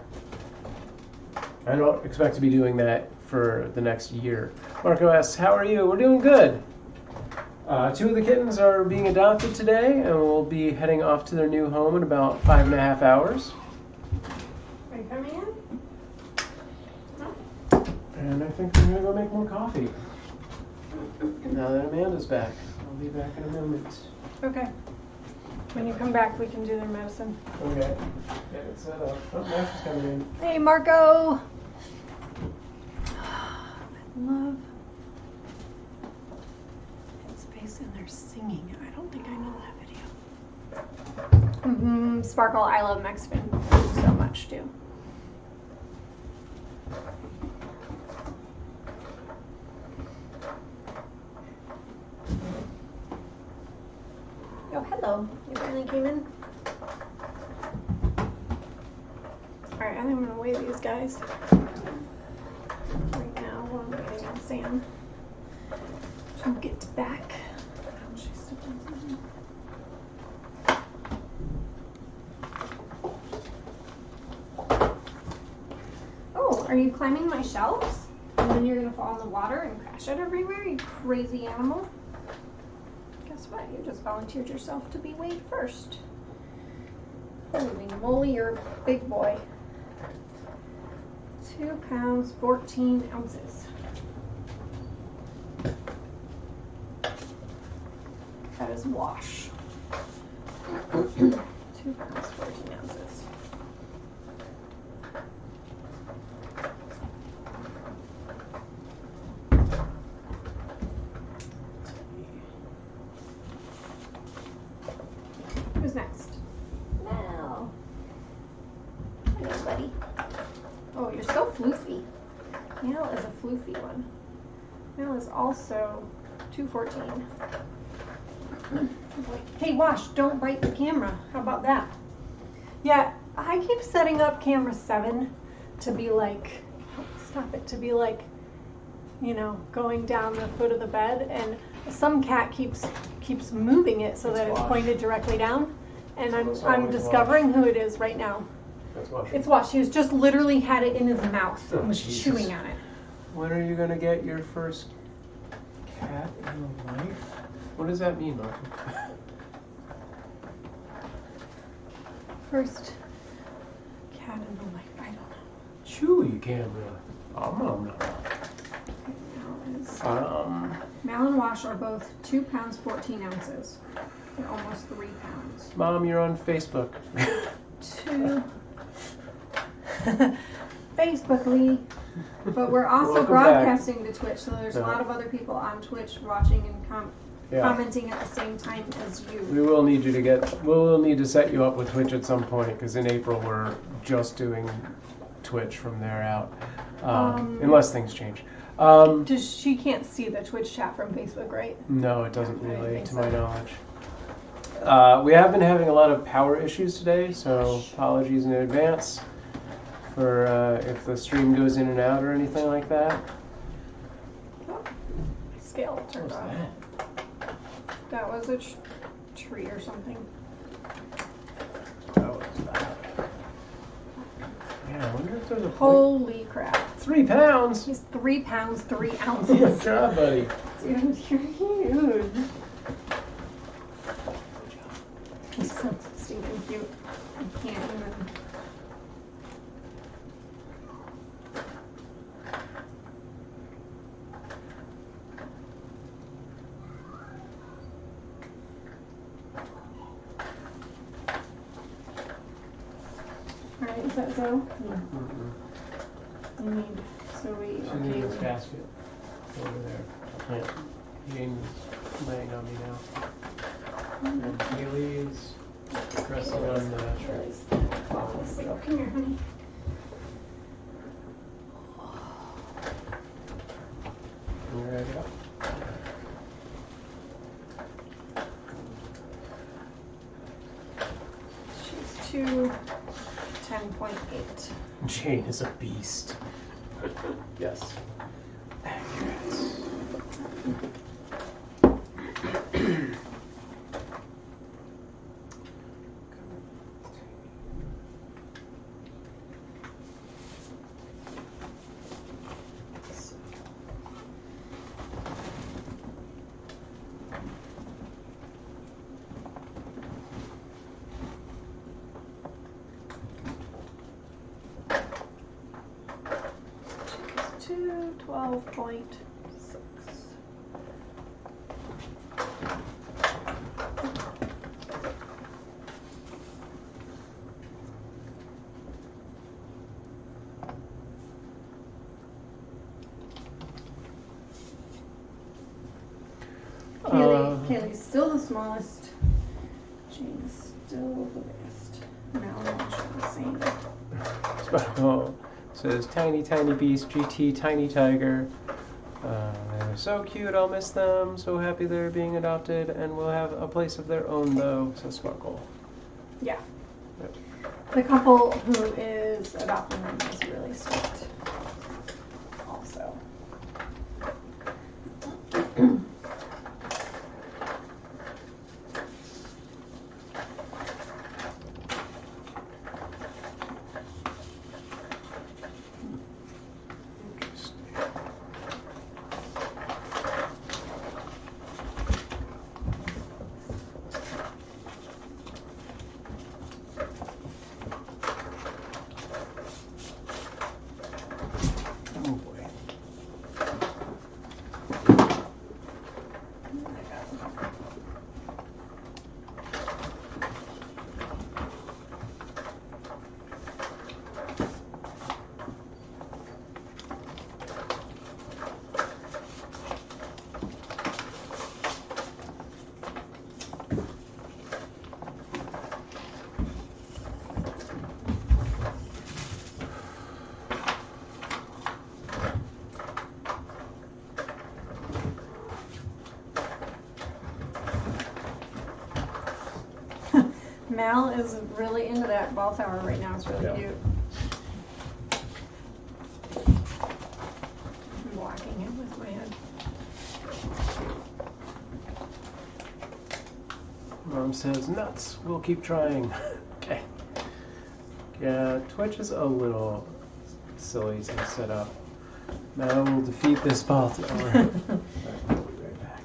I don't expect to be doing that for the next year. Marco asks, how are you? We're doing good. 2 of the kittens are being adopted today, and we'll be heading off to their new home in about 5.5 hours. Are you coming in? And I think we're gonna go make more coffee. Now that Amanda's back. I'll be back in a moment. Okay. When you come back, we can do their medicine. Okay. Get it set up. Oh, now she's coming in. Hey, Marco. I love Headspace and they're singing. I don't think I know that video. Sparkle, I love Mexican food so much too. Oh, hello. You finally came in? Alright, I think I'm gonna weigh these guys right now while I'm waiting on Sam to get back. Oh, she's still doing something. Oh, are you climbing my shelves? And then you're gonna fall in the water and crash it everywhere, you crazy animal. Guess what? You just volunteered yourself to be weighed first. Holy moly, you're a big boy. 2 pounds, 14 ounces. That is wash. 2 pounds, 14 ounces. Who's next? Mel. Hello, buddy. Oh, you're so floofy. Mel is a floofy one. Mel is also 214. Hey, Wash, don't bite the camera. How about that? Yeah, I keep setting up camera 7 to be like, stop it, to be like, you know, going down the foot of the bed, and some cat keeps moving it so that it's pointed directly down, and I'm discovering who it is right now. That's Wash. It's Wash. He was just literally had it in his mouth and was Jesus. chewing on it. When are you gonna get your first cat in your life? What does that mean, Marco? First cat in the life. I don't know. Chewy camera. Mal and Wash are both 2 pounds, 14 ounces. They're almost 3 pounds. Mom, you're on Facebook. 2. Facebookly. But we're also Welcome broadcasting to Twitch, so there's a Yeah. lot of other people on Twitch watching and commenting at the same time as you. We will need you to we'll need to set you up with Twitch at some point, because in April we're just doing Twitch from there out, unless things change. She can't see the Twitch chat from Facebook, right? No, it doesn't I really, think to so. my knowledge. We have been having a lot of power issues today, so apologies in advance for if the stream goes in and out or anything like that. Oh, scale turned off. That was a tree or something. That was bad. Yeah, I wonder if there's a Holy crap. 3 pounds. He's 3 pounds, 3 Good ounces. job, buddy. Dude, you're huge. He's so stinking cute. I can't even. Alright, is that so? We need, so we, She's in okay. this basket over there. Yeah. Jane's laying on me now. And Haley's resting on the tray. Come here, honey. You ready up? She's 210.8. Jane is a beast. Yes. Accurate. 12.6. Kaylee's still the smallest. Jane's still the biggest. Now I'm the same. Oh, it says Tiny Tiny Beast GT Tiny Tiger. They're so cute, I'll miss them. So happy they're being adopted and will have a place of their own though, says Sparkle. Yeah. Yep. The couple who is adopting them is really sweet. Also. Oh boy. Mal is really into that ball tower right now. It's really Yeah. cute. I'm blocking it with my head. Mom says nuts. We'll keep trying. Okay. Yeah, Twitch is a little silly to set up. Now we'll defeat this ball tower. Alright, we'll be right back.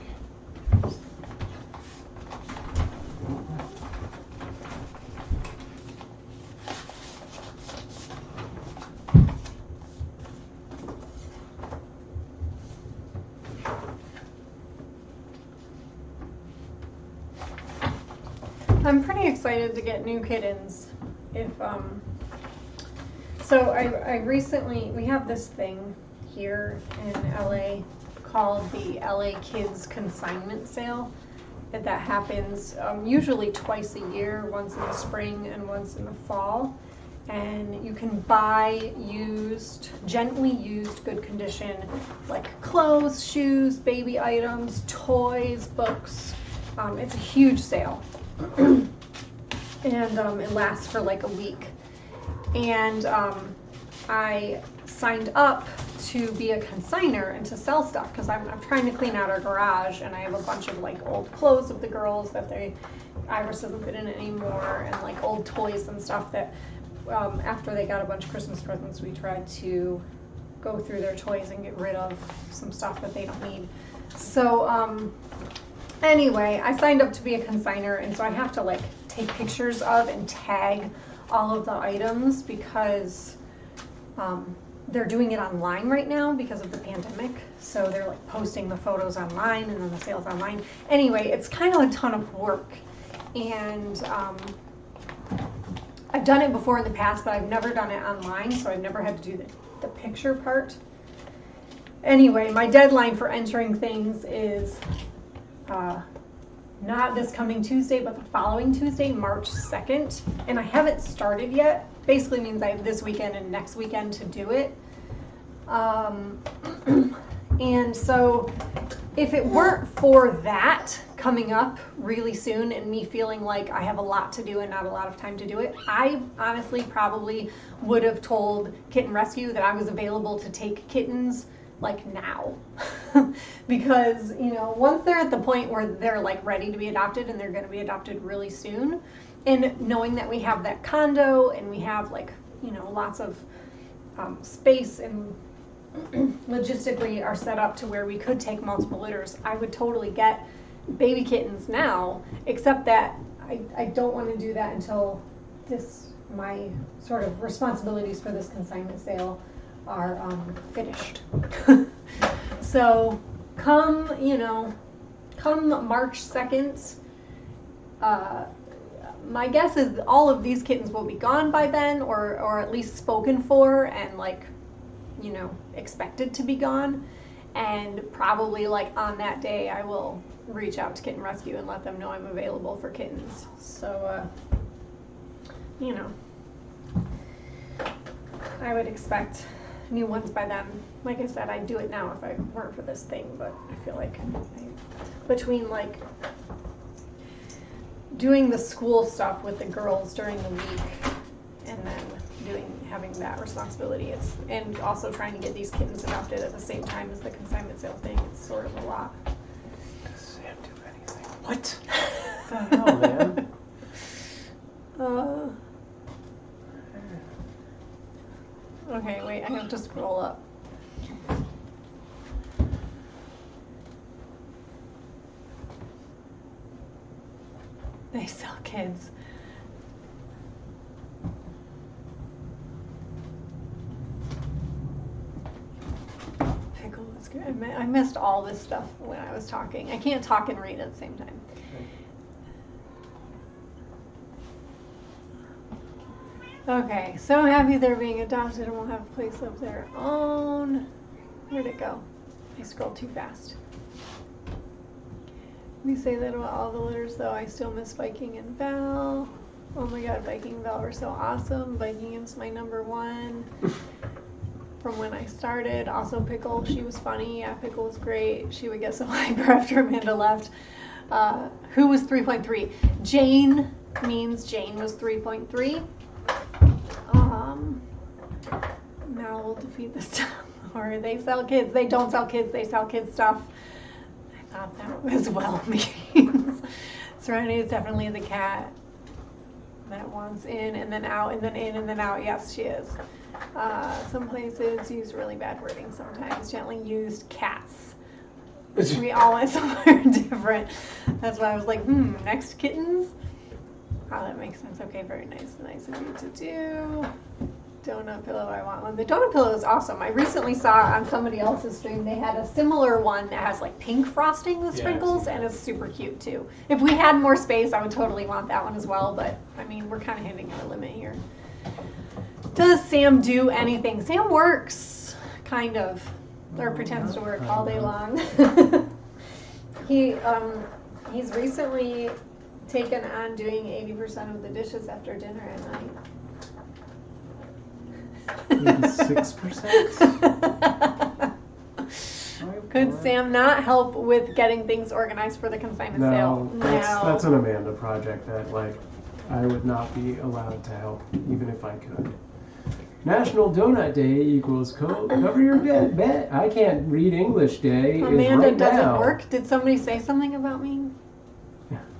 I'm pretty excited to get new kittens. So I recently, we have this thing here in LA called the LA Kids Consignment Sale that happens usually twice a year, once in the spring and once in the fall. And you can buy used, gently used, good condition, like clothes, shoes, baby items, toys, books. It's a huge sale. And it lasts for like a week. And I signed up to be a consignor and to sell stuff because I'm trying to clean out our garage, and I have a bunch of like old clothes of the girls that Iris doesn't fit in anymore, and like old toys and stuff that after they got a bunch of Christmas presents, we tried to go through their toys and get rid of some stuff that they don't need. So anyway, I signed up to be a consignor, and so I have to like take pictures of and tag all of the items because they're doing it online right now because of the pandemic. So they're like posting the photos online and then the sales online. Anyway, it's kind of a ton of work. And I've done it before in the past, but I've never done it online, so I've never had to do the picture part. Anyway, my deadline for entering things is not this coming Tuesday, but the following Tuesday, March 2nd. And I haven't started yet. Basically means I have this weekend and next weekend to do it. And so if it weren't for that coming up really soon and me feeling like I have a lot to do and not a lot of time to do it, I honestly probably would have told Kitten Rescue that I was available to take kittens like now. Because, you know, once they're at the point where they're like ready to be adopted, and they're going to be adopted really soon, and knowing that we have that condo and we have like, you know, lots of space and logistically are set up to where we could take multiple litters, I would totally get baby kittens now, except that I don't want to do that until my sort of responsibilities for this consignment sale are finished. So come March 2nd, my guess is all of these kittens will be gone by then, or at least spoken for and like, expected to be gone. And probably like on that day I will reach out to Kitten Rescue and let them know I'm available for kittens. So, I would expect new ones by then. Like I said, I'd do it now if I weren't for this thing, but I feel like between like doing the school stuff with the girls during the week and then having that responsibility, and also trying to get these kittens adopted at the same time as the consignment sale thing, it's sort of a lot. Does Sam do anything? What the hell, man? Okay, wait, I have to scroll up. They sell kids. Pickle was good. I missed all this stuff when I was talking. I can't talk and read at the same time. Okay, so happy they're being adopted and will have a place of their own. Where'd it go? I scrolled too fast. We say that about all the litters, though. I still miss Viking and Val. Oh my god, Viking and Val were so awesome. Viking is my number one from when I started. Also Pickle, she was funny. Yeah, Pickle was great. She would get so hyper after Amanda left. Who was 3.3? Jane means Jane was 3.3. Now we'll defeat this stuff. Or they sell kids. They don't sell kids. They sell kids stuff. I thought that was well means. Serenity is definitely the cat that wants in and then out and then in and then out. Yes, she is. Some places use really bad wording sometimes. Gently used cats. We all went somewhere different. That's why I was like, next kittens? Oh, that makes sense. Okay, very nice. Nice of you to do. Donut pillow, I want one. The donut pillow is awesome. I recently saw on somebody else's stream they had a similar one that has like pink frosting with sprinkles, and it's super cute too. If we had more space, I would totally want that one as well, but I mean, we're kind of hitting our limit here. Does Sam do anything? Sam works, kind of, or pretends to work all day long. He's recently taken on doing 80% of the dishes after dinner at night. 86%? Could Sam not help with getting things organized for the consignment sale? No, that's an Amanda project that, like, I would not be allowed to help, even if I could. National Donut Day equals cover your bet. I can't read English day. Amanda right doesn't now. work? Did somebody say something about me?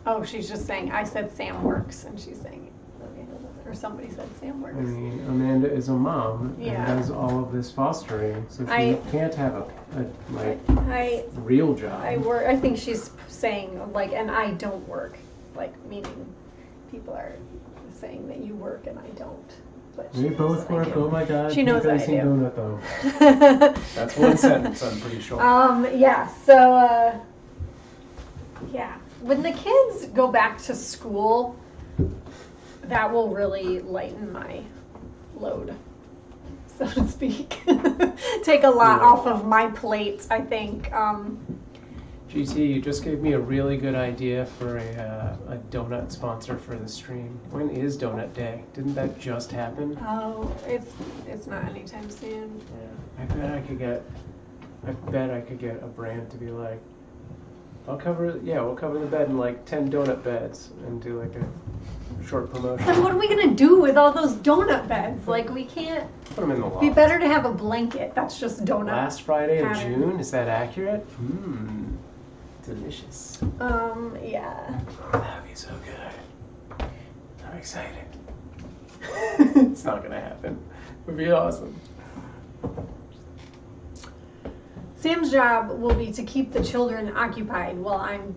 Oh, she's just saying, I said Sam works, and she's saying Amanda doesn't. Or somebody said Sam works. I mean, Amanda is a mom and does all of this fostering, so she can't have a real job. I think she's saying, like, and I don't work. Like, meaning people are saying that you work and I don't. But we both work. Oh my god. She knows I do. Donut, though. That's one sentence, I'm pretty sure. Yeah, so, yeah. When the kids go back to school, that will really lighten my load, so to speak. Take a lot off of my plate, I think. GT, you just gave me a really good idea for a donut sponsor for the stream. When is Donut Day? Didn't that just happen? Oh, it's not anytime soon. Yeah, I bet I could get a brand to be like, we'll cover the bed in like 10 donut beds and do like a short promotion. Then what are we gonna do with all those donut beds? Like, we can't. Put them in the loft. Be better to have a blanket that's just donut. Last Friday of pattern. June, is that accurate? Delicious. Yeah. That'd be so good. I'm excited. It's not gonna happen. It would be awesome. Sam's job will be to keep the children occupied while I'm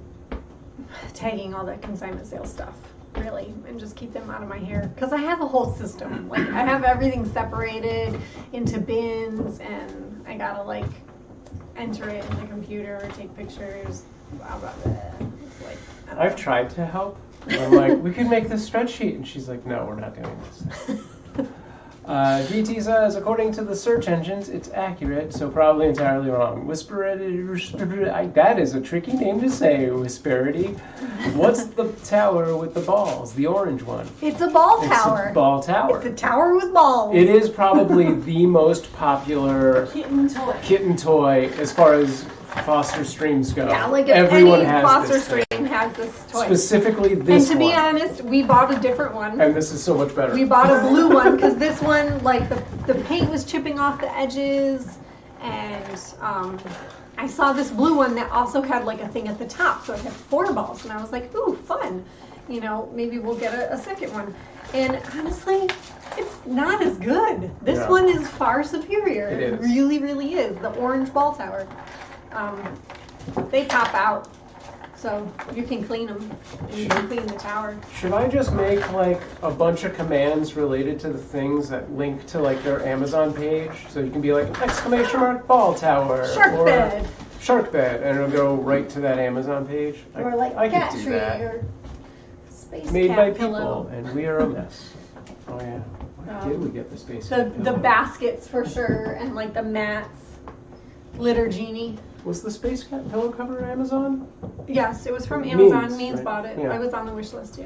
tagging all that consignment sales stuff, really, and just keep them out of my hair. Because I have a whole system. Like, I have everything separated into bins, and I gotta, like, enter it in the computer or take pictures. Blah, blah, blah. It's like, I don't I've know. tried to help. I'm like, we could make this spreadsheet. And she's like, no, we're not doing this. DT says, according to the search engines, it's accurate, so probably entirely wrong. That is a tricky name to say, Whisperity. What's the tower with the balls? The orange one. It's a ball It's tower. a ball tower. It's a tower with balls. It is probably the most popular Kitten toy. as far as Foster streams go. Yeah, like if everyone any has Foster this thing. stream has this toy. Specifically And this to be one. honest, we bought a different one. And this is so much better. We bought a blue one because this one, like the paint was chipping off the edges, and I saw this blue one that also had like a thing at the top, so it had 4 balls, and I was like, ooh, fun. You know, maybe we'll get a second one. And honestly, it's not as good. This Yeah. one is far superior. It It is. really, really is. The orange ball tower. They pop out, so you can clean them, and you can clean the tower. Should I just make like a bunch of commands related to the things that link to like their Amazon page? So you can be like exclamation mark ball tower Shark or bed. shark bed, and it'll go right to that Amazon page. Or like I cat could do tree that. or space Made cat by pillow. people, and we are a mess. Oh yeah. Where did we get the space? cat The pillow? baskets for sure, and like the mats, glitter genie. Was the space cat pillow cover Amazon? Yes, it was from Amazon. Means, Means right? bought it. Yeah. I was on the wish list, yeah.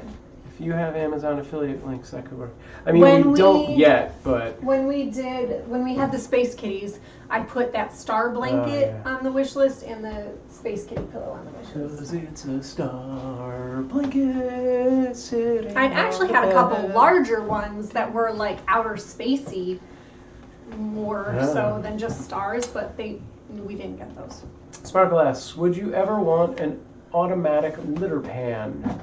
If you have Amazon affiliate links, that could work. I mean, When we don't we- yet, but When we had the space kitties, I put that star blanket yeah. on the wish list and the space kitty pillow on the wish list. 'cause it's a star blanket sitting. I'd actually on had the a couple bed. larger ones that were like outer spacey, more so Ah. than just stars, but we didn't get those. Sparkle asks, would you ever want an automatic litter pan?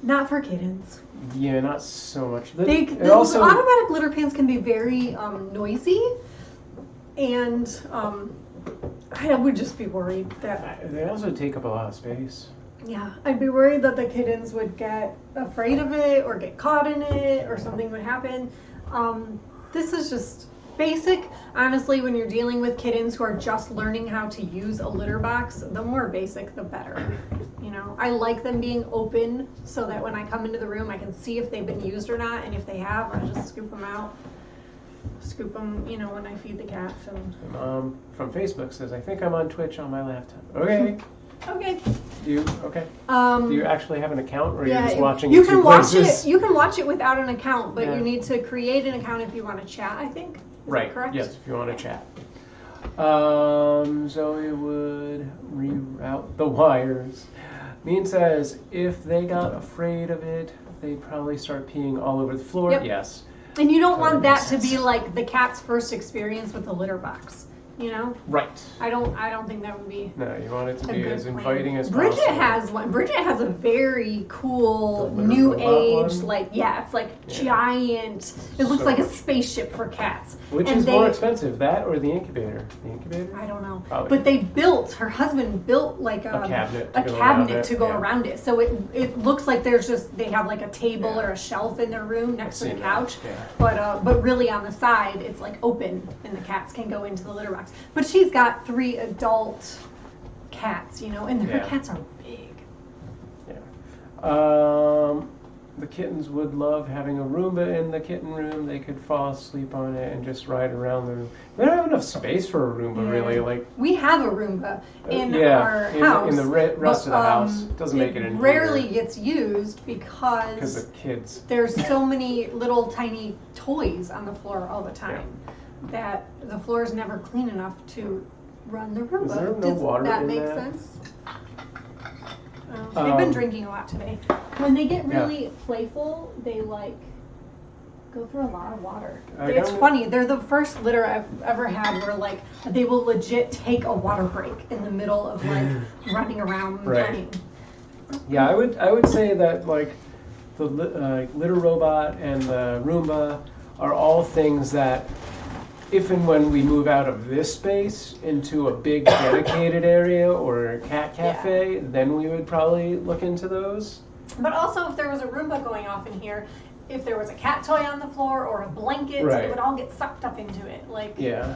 Not for kittens. Yeah, not so much. The also, automatic litter pans can be very noisy, and I would just be worried that, they also take up a lot of space. yeah, I'd be worried that the kittens would get afraid of it or get caught in it or something would happen. This is just basic. Honestly, when you're dealing with kittens who are just learning how to use a litter box, the more basic, the better. You know, I like them being open so that when I come into the room, I can see if they've been used or not, and if they have, I just scoop them out. Scoop them, you know, when I feed the cats. And From Facebook says, I think I'm on Twitch on my laptop. Okay. okay. Do you actually have an account, or you're just watching you in can two watch places? it. You can watch it without an account, but Yeah. you need to create an account if you want to chat. I think. Is that Right, correct? yes, if you want to chat. Zoe would reroute the wires. Mean says, if they got afraid of it, they'd probably start peeing all over the floor. Yep. Yes. And you don't want Totally that makes to be sense. like the cat's first experience with the litter box. You know, Right. I don't think that would be No, you want it to a be good as plan. inviting as Bridget possible. has one. Bridget has a very cool The litter new robot age, one? like it's like Yeah. giant. It looks So like a much. spaceship for cats. Which And is more expensive, that or the incubator? The incubator? I don't know. Probably. But they built, her husband built like A cabinet a to go cabinet around to it, go yeah. around it. So it looks like there's just, they have like a table Yeah. or a shelf in their room next to the seen that, couch. yeah. But really on the side, it's like open and the cats can go into the litter box. But she's got 3 adult cats, you know, and her Yeah. cats are big. The kittens would love having a Roomba in the kitten room. They could fall asleep on it and just ride around the room. We don't have enough space for a Roomba, Yeah. really. Like, We have a Roomba in yeah, our in house. the rest of the but, house. Doesn't make it in rarely here. gets used Because because of kids. there's so many little tiny toys on the floor all the time that the floor is never clean enough to run the Roomba. Is there no Does water that in make that? sense? They've been Um, drinking a lot today. When they get really playful, they like go through a lot of water. It's funny. They're the first litter I've ever had where like they will legit take a water break in the middle of like running around and Right. playing. Yeah, I would say that like the litter robot and the Roomba are all things that, if and when we move out of this space into a big dedicated area or a cat cafe, then we would probably look into those. But also, if there was a Roomba going off in here, if there was a cat toy on the floor or a blanket, Right. it would all get sucked up into it. Like, Yeah.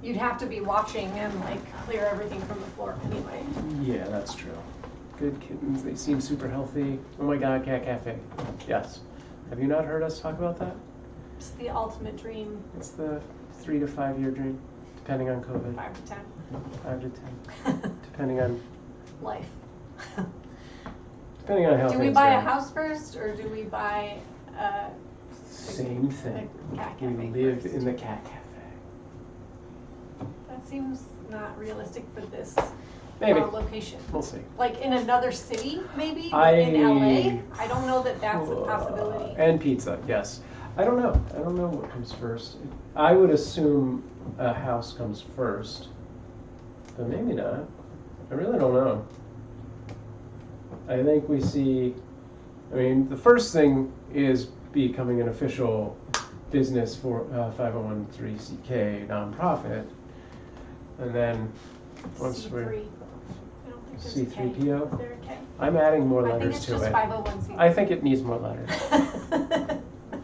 you'd have to be watching and like clear everything from the floor anyway. Yeah, that's true. Good kittens. They seem super healthy. Oh my God, Cat Cafe. Yes. Have you not heard us talk about that? It's the ultimate dream. It's the 3 to 5 year dream, depending on COVID. 5 to 10. 5 to 10, depending on Life. depending on how. Do we things buy go. a house first, or do we buy Same thing. the cat We cafe lived first? in the Cat Cafe. That seems not realistic for this Maybe. location. We'll see. Like in another city, maybe, but in LA, I don't know that that's a possibility. And pizza, yes. I don't know. I don't know what comes first. I would assume a house comes first, but maybe not. I really don't know. I think we see, I mean, the first thing is becoming an official business for 501(c)(3) nonprofit, and then once we're C3. I don't think there's a K. C3PO? Is there a K? I'm adding more I think letters it's to just it. 501c. I think it needs more letters.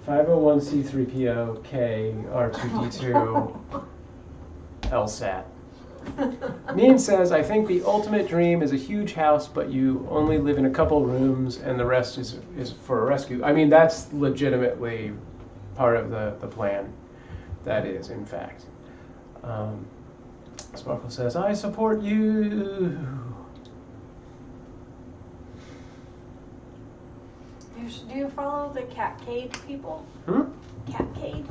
501(c)(3) K R2D2 LSAT. Neen says, I think the ultimate dream is a huge house, but you only live in a couple rooms and the rest is for a rescue. I mean, that's legitimately part of the plan. That is, in fact. Sparkle says, I support you. Do you follow the Catcade people? Hmm? Catcade?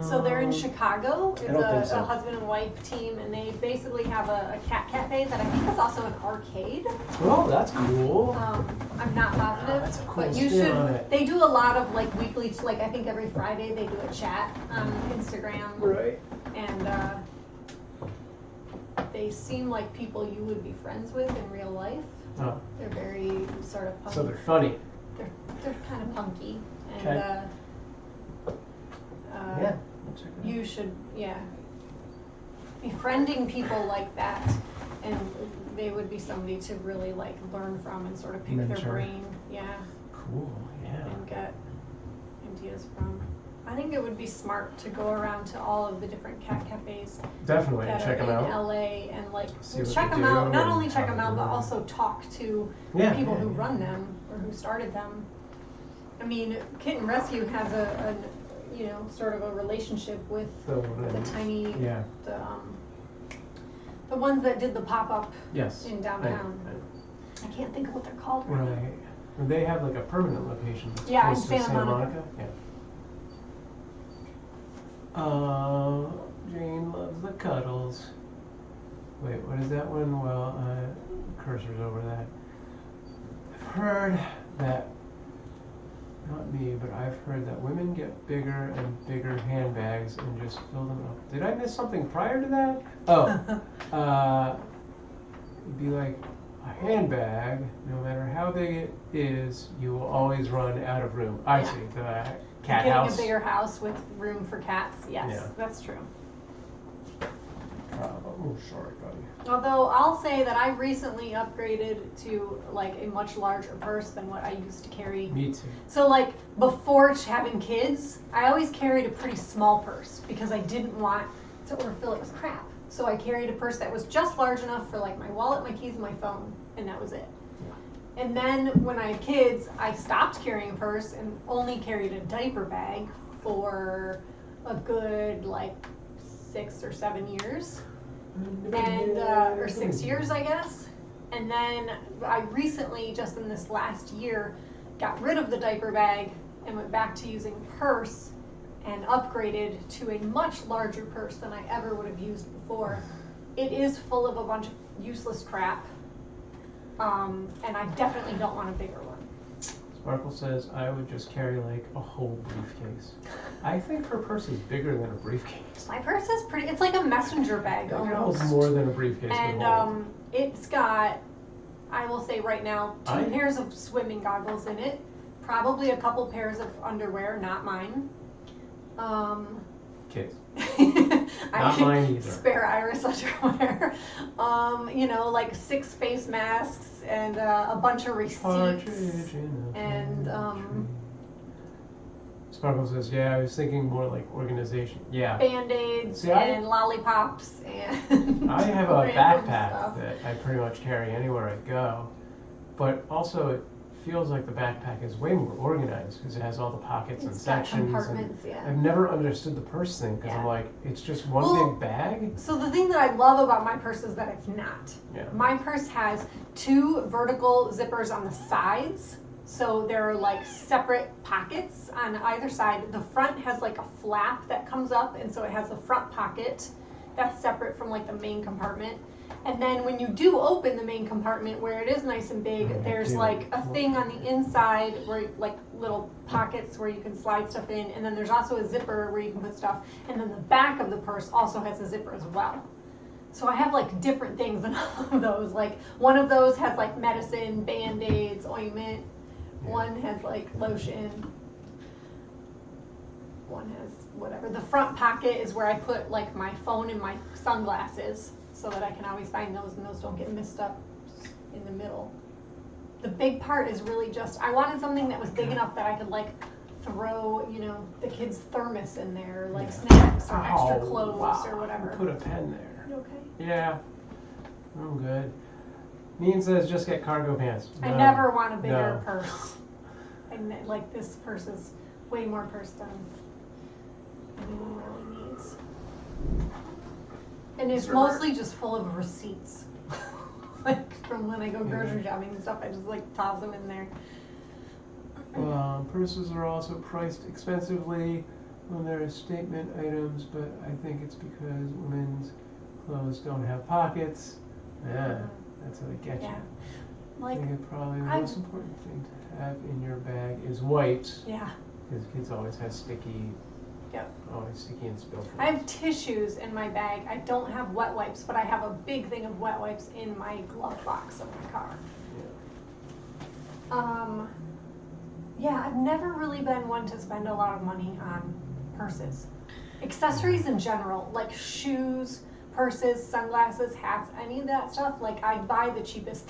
So they're in Chicago. It's I don't think so. a husband and wife team, and they basically have a cat cafe that I think is also an arcade. Oh, that's cool. I'm not positive, That's a cool but you spin on should. it. They do a lot of like weekly, like I think every Friday they do a chat on Instagram, Right. and they seem like people you would be friends with in real life. Oh, They're very sort of punk. so they're funny. They're kind of punky, and Okay. Yeah. I'll check it out. you should, befriending people like that, and they would be somebody to really like learn from and sort of pick their Mentor. brain, Cool. Yeah. and get ideas from. I think it would be smart to go around to all of the different cat cafes Definitely. that Check are them in out. LA and like See what check they them out. do Not and only check how them they out, but run. also talk to Yeah, the people yeah, who yeah. run them or who started them. I mean, Kitten Rescue has a sort of a relationship with the tiny, Yeah. the ones that did the pop-up Yes. in downtown. I can't think of what they're called right now. Right. They have like a permanent location. That's Yeah, in close to Santa Santa Monica. Yeah. Jane loves the cuddles. Wait, what is that one? Well, cursor's over that. I've heard that, not me, but I've heard that women get bigger and bigger handbags and just fill them up. Did I miss something prior to that? Oh, it'd be like a handbag, no matter how big it is, you will always run out of room. I Yeah. see, the cat Getting house. a bigger house with room for cats, yes, Yeah. that's true. Oh, sorry, buddy. Although I'll say that I recently upgraded to like a much larger purse than what I used to carry. Me too. So like before having kids, I always carried a pretty small purse because I didn't want to overfill it with crap. So I carried a purse that was just large enough for like my wallet, my keys, and my phone, and that was it. And then when I had kids, I stopped carrying a purse and only carried a diaper bag for a good like 6 or 7 years. And or 6 years, I guess. And then I recently, just in this last year, got rid of the diaper bag and went back to using purse and upgraded to a much larger purse than I ever would have used before. It is full of a bunch of useless crap, and I definitely don't want a bigger one. Sparkle says, I would just carry like a whole briefcase. I think her purse is bigger than a briefcase. My purse is pretty, it's like a messenger bag It holds almost. more than a briefcase And would hold. it's got, I will say right now, 2 I- pairs of swimming goggles in it, probably a couple pairs of underwear, not mine. Kids. I Not mine either. Spare Iris underwear. Like 6 face masks and a bunch of receipts. Partridge in a and, pear tree. Sparkle says, yeah, I was thinking more like organization. Yeah. Band-Aids See, and lollipops and I have a random backpack stuff. that I pretty much carry anywhere I go, but also it feels like the backpack is way more organized because it has all the pockets and It's got sections. compartments, And yeah. I've never understood the purse thing because Yeah. I'm like, it's just one Well, big bag. So the thing that I love about my purse is that it's not. Yeah. My purse has 2 vertical zippers on the sides. So there are like separate pockets on either side. The front has like a flap that comes up, and so it has a front pocket that's separate from like the main compartment. And then when you do open the main compartment where it is nice and big, there's like a thing on the inside where like little pockets where you can slide stuff in, and then there's also a zipper where you can put stuff, and then the back of the purse also has a zipper as well. So I have like different things in all of those. Like one of those has like medicine, Band-Aids, ointment. One has like lotion. One has whatever. The front pocket is where I put like my phone and my sunglasses so that I can always find those and those don't get messed up in the middle. The big part is really just, I wanted something that was big enough that I could like throw, you know, the kids' thermos in there, like snacks or extra clothes or whatever. Put a pen there. You okay? Yeah, I'm good. Mean says just get cargo pants. I No. never want a bigger No. purse. And like this purse is way more purse than anyone really needs. And it's mostly just full of receipts. Like from when I go grocery shopping and stuff, I just like toss them in there. Purses are also priced expensively when there are statement items, but I think it's because women's clothes don't have pockets. Yeah, that's how they get you. Like, I think probably the most important thing to have in your bag is wipes. Yeah. Because kids always have sticky. Yep. Always sticky and spill. I have tissues in my bag. I don't have wet wipes, but I have a big thing of wet wipes in my glove box of my car. Yeah. Yeah, I've never really been one to spend a lot of money on purses. Accessories in general, like shoes, purses, sunglasses, hats, any of that stuff, like I buy the cheapest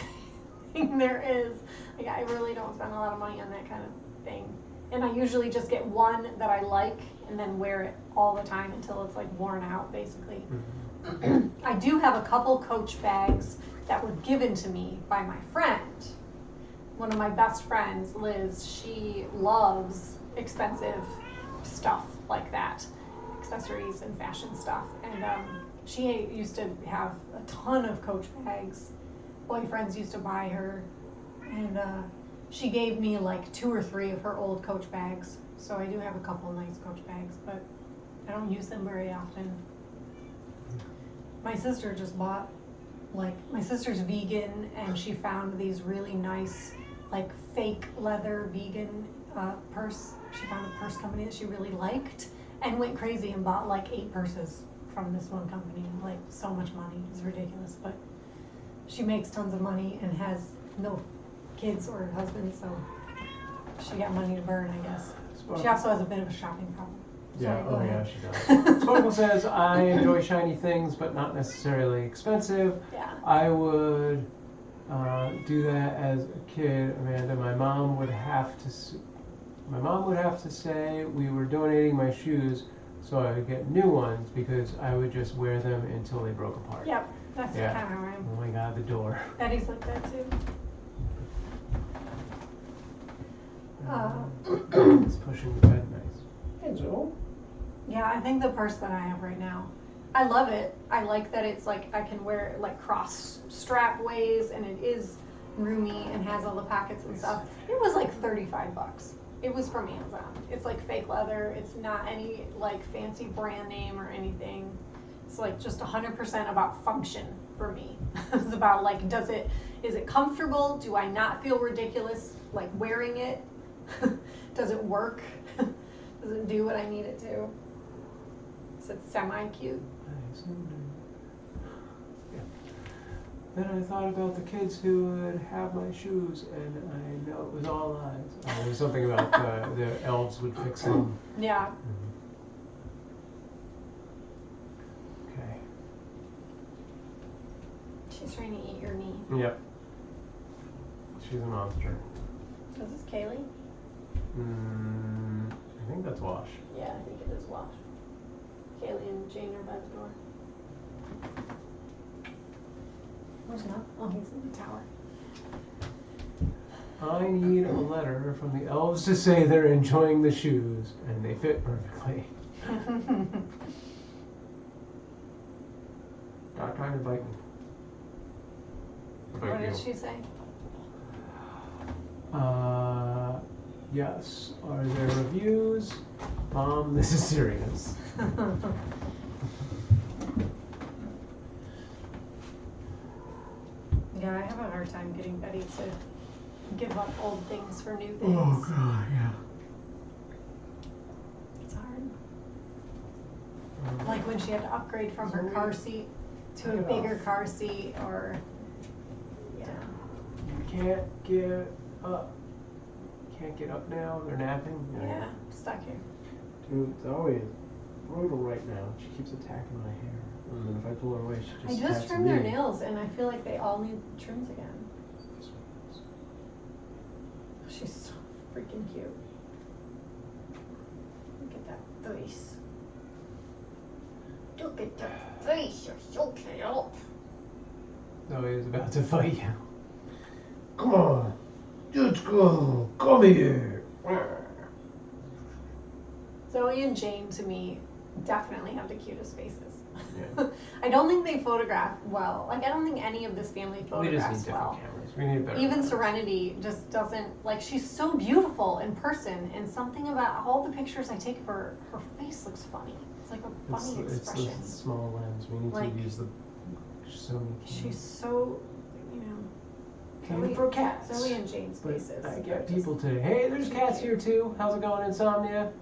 thing there is. Like I really don't spend a lot of money on that kind of thing. And I usually just get one that I like and then wear it all the time until it's like worn out, basically. Mm-hmm. I do have a couple Coach bags that were given to me by my friend. One of my best friends, Liz, she loves expensive stuff like that, accessories and fashion stuff. And she used to have a ton of Coach bags. Boyfriends used to buy her. And she gave me like 2 or 3 of her old Coach bags. So I do have a couple nice Coach bags, but I don't use them very often. My sister just bought, like, my sister's vegan and she found these really nice, like, fake leather vegan purse. She found a purse company that she really liked and went crazy and bought like 8 purses from this one company. Like, so much money. It's ridiculous, but she makes tons of money and has no kids or husband, so she got money to burn, I guess. She also has a bit of a shopping problem. Yeah, Sorry, yeah, she does. Sparkle says, I enjoy shiny things, but not necessarily expensive. Yeah. I would do that as a kid, Amanda. My mom would have to say we were donating my shoes so I would get new ones because I would just wear them until they broke apart. Yep, that's Yeah. kind of how I am. Oh my God, the door. Eddie's like that too. It's pushing the bed nice. Hey, Joel. Yeah, I think the purse that I have right now, I love it. I like that it's like I can wear it like cross strap ways and it is roomy and has all the pockets and stuff. It was like $35. It was from Amazon. It's like fake leather. It's not any like fancy brand name or anything. It's like just 100% about function for me. It's about like, is it comfortable? Do I not feel ridiculous like wearing it? Does it work? Does it do what I need it to? Is it semi-cute? Nice. Yeah. Then I thought about the kids who would have my shoes, and I know it was all lies. There was something about the elves would fix them. Yeah. Okay. She's trying to eat your knee. Yep. She's a monster. Is this Kaylee? I think that's Wash. Yeah, I think it is Wash. Kaylee and Jane are by the door. Where's Nook? Oh, he's in the tower. I need a letter from the elves to say they're enjoying the shoes, and they fit perfectly. Not trying to bite me. What did she say? Yes. Are there reviews? Mom, this is serious. Yeah, I have a hard time getting Betty to give up old things for new things. Oh, God, yeah. It's hard. Like when she had to upgrade from her car seat to a bigger car seat, or yeah. You can't get up. Can't get up now. They're napping. Yeah, I'm stuck here. Dude, it's always brutal right now. She keeps attacking my hair, and then if I pull her away, she just. I just trimmed their nails, and I feel like they all need trims again. She's so freaking cute. Look at that face. Look at that face. You're so cute. Zoe is about to fight you. Come on. Let's go. Come here. Zoe and Jane, to me, definitely have the cutest faces. Yeah. I don't think they photograph well. Like, I don't think any of this family We just photographs need different well. cameras. We need better Even cameras. Serenity just doesn't, like, she's so beautiful in person, and something about all the pictures I take of her, her face looks funny. It's like a funny expression. It's the small lens. We need Like, to use the Sony camera. She's so, you know. Came for cats. Zoe and Jane's But faces. I get people today. Hey, there's cats here too. How's it going, Insomnia?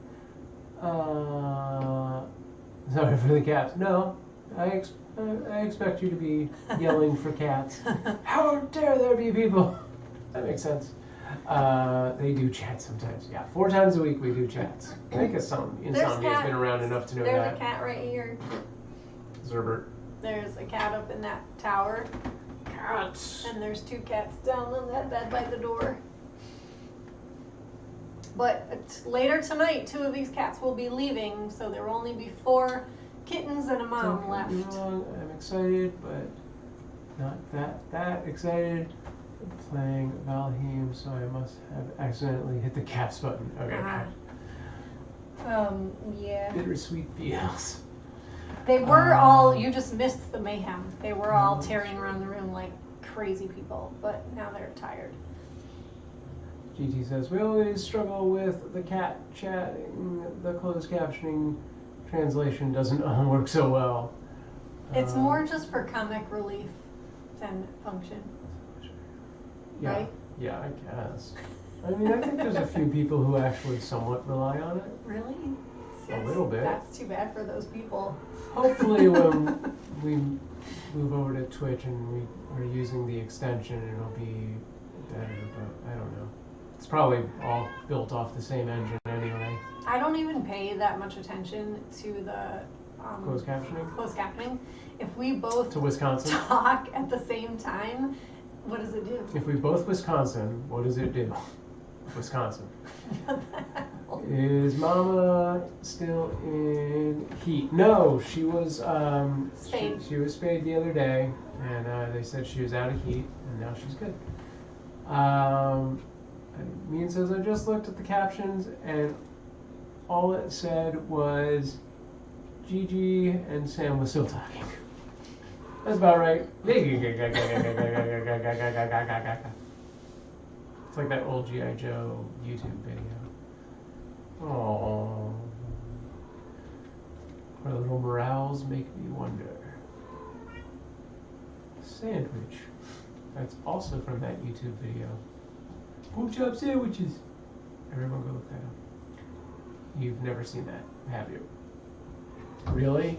Sorry for the cats. No, I expect you to be yelling for cats. How dare there be people? That makes sense. They do chat sometimes. Yeah, 4 times a week we do chats. I think Insomnia's been around enough to know There's that. a cat right here. Zerbert. There's a cat up in that tower. Cats. And there's 2 cats down on that bed by the door. But later tonight, 2 of these cats will be leaving, so there will only be 4 kittens and a mom Don't left. get me wrong, I'm excited, but not that excited. I'm playing Valheim, so I must have accidentally hit the caps button. Okay. Yeah. Bittersweet feels. They were all, you just missed the mayhem. They were all tearing around the room like crazy people, but now they're tired. GT says, we always struggle with the cat chatting. The closed captioning translation doesn't work so well. It's more just for comic relief than function. Yeah, right? Yeah, I guess. I mean, I think there's a few people who actually somewhat rely on it. Really? A little bit. That's too bad for those people. Hopefully when we move over to Twitch and we are using the extension, it'll be better, but I don't know. It's probably all built off the same engine anyway. I don't even pay that much attention to the Closed captioning? Closed captioning. If we both To Wisconsin? talk at the same time, what does it do? If we both Wisconsin, what does it do? Wisconsin. Is Mama still in heat? No, she was Spayed. She was spayed the other day, and they said she was out of heat, and now she's good. Mean says I just looked at the captions, and all it said was Gigi and Sam was still talking. That's about right. It's like that old G.I. Joe YouTube video. Aww. Our little morals make me wonder. Sandwich. That's also from that YouTube video. Pork chop sandwiches. Everyone go look that up. You've never seen that, have you? Really?